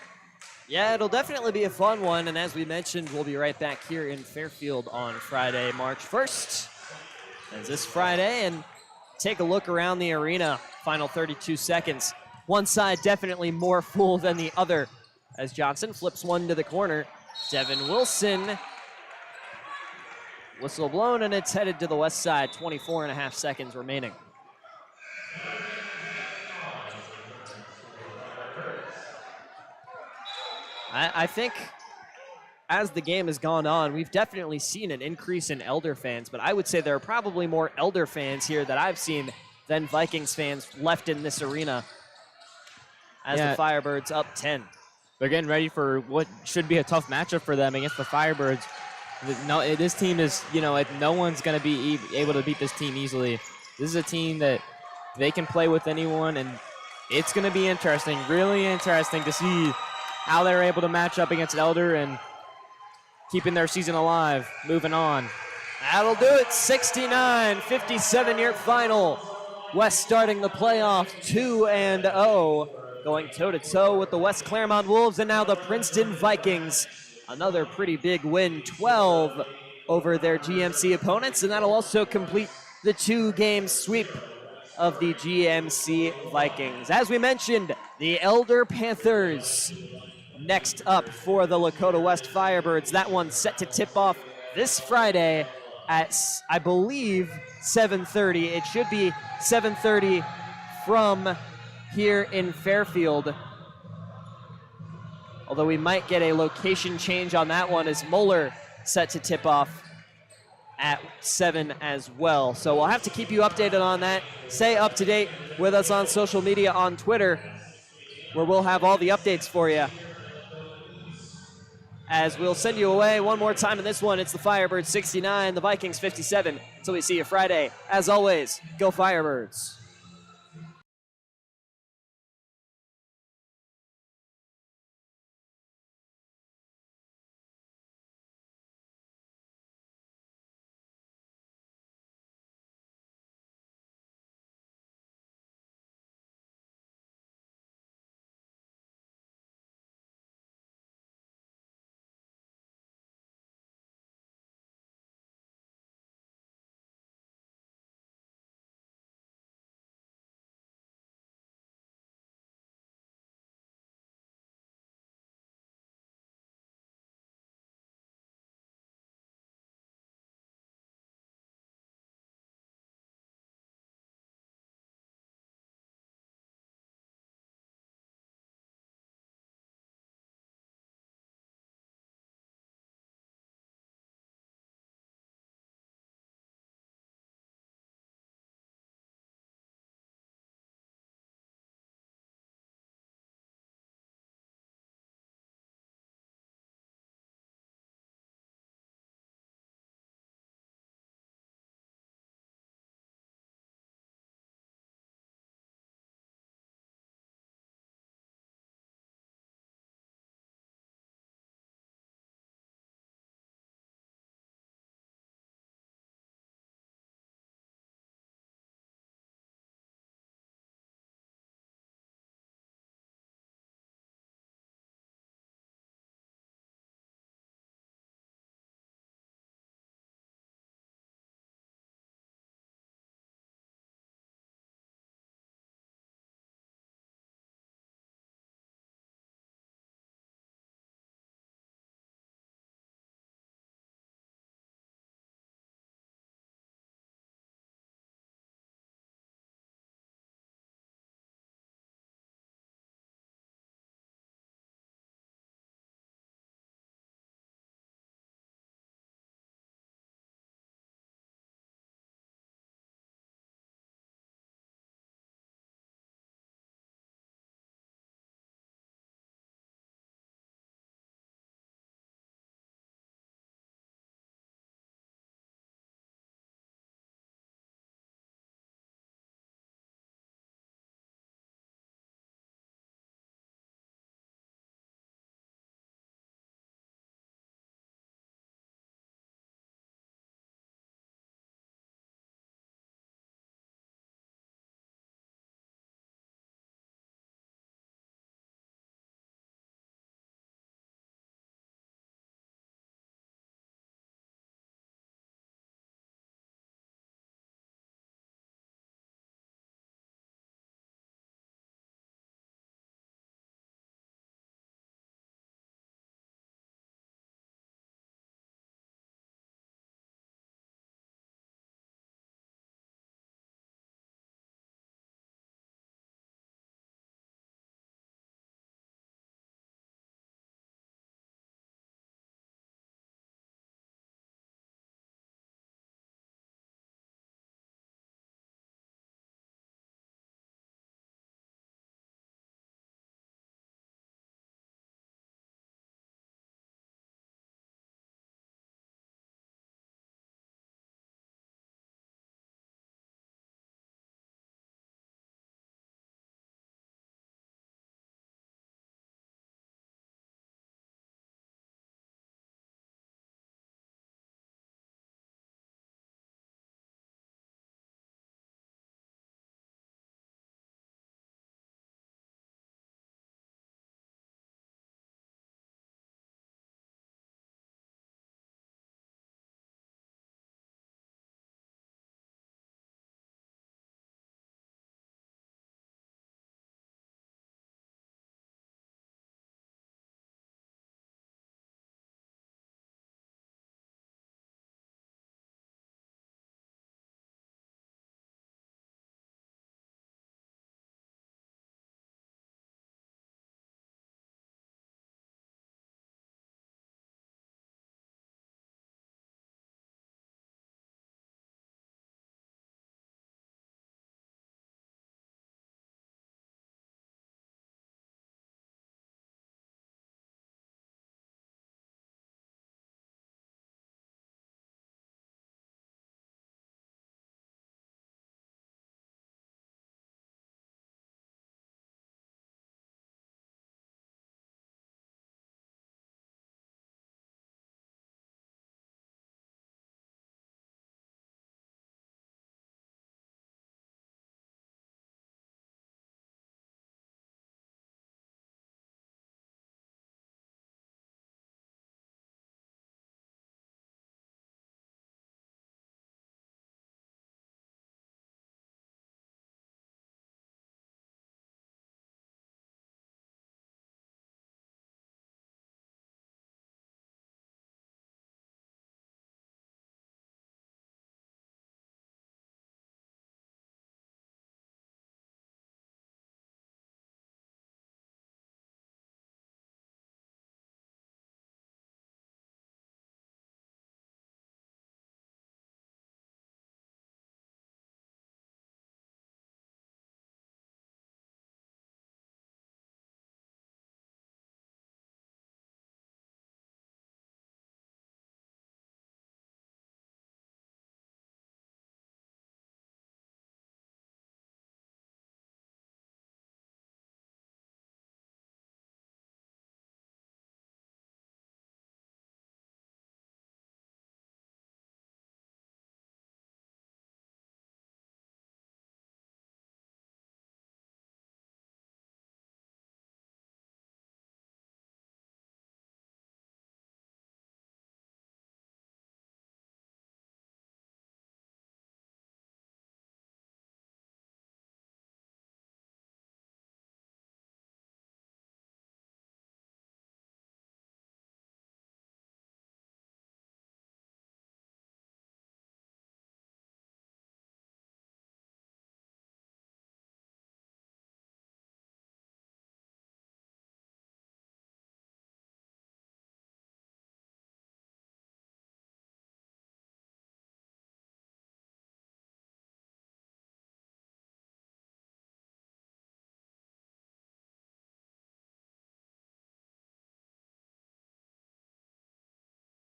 Yeah, it'll definitely be a fun one, and as we mentioned, we'll be right back here in Fairfield on Friday, March 1st. As this Friday, and take a look around the arena. Final 32 seconds. One side definitely more full than the other as Johnson flips one to the corner. Devin Wilson. Whistle blown, and it's headed to the west side. 24.5 seconds remaining. I think as the game has gone on, we've definitely seen an increase in Elder fans, but I would say there are probably more Elder fans here that I've seen than Vikings fans left in this arena as the Firebirds up 10. They're getting ready for what should be a tough matchup for them against the Firebirds. No, this team is, no one's going to be able to beat this team easily. This is a team that they can play with anyone, and it's going to be interesting, really interesting to see how they're able to match up against Elder and keeping their season alive, moving on. That'll do it, 69-57 your final. West starting the playoff 2-0, going toe-to-toe with the West Claremont Wolves, and now the Princeton Vikings. Another pretty big win, 12 over their GMC opponents, and that'll also complete the 2-game sweep of the GMC Vikings. As we mentioned, the Elder Panthers next up for the Lakota West Firebirds. That one's set to tip off this Friday at, I believe, 7:30. It should be 7:30 from here in Fairfield. Although we might get a location change on that one as Moeller set to tip off at 7 as well. So we'll have to keep you updated on that. Stay up to date with us on social media on Twitter, where we'll have all the updates for you. As we'll send you away one more time in this one. It's the Firebirds 69, the Vikings 57. Until we see you Friday. As always, go Firebirds.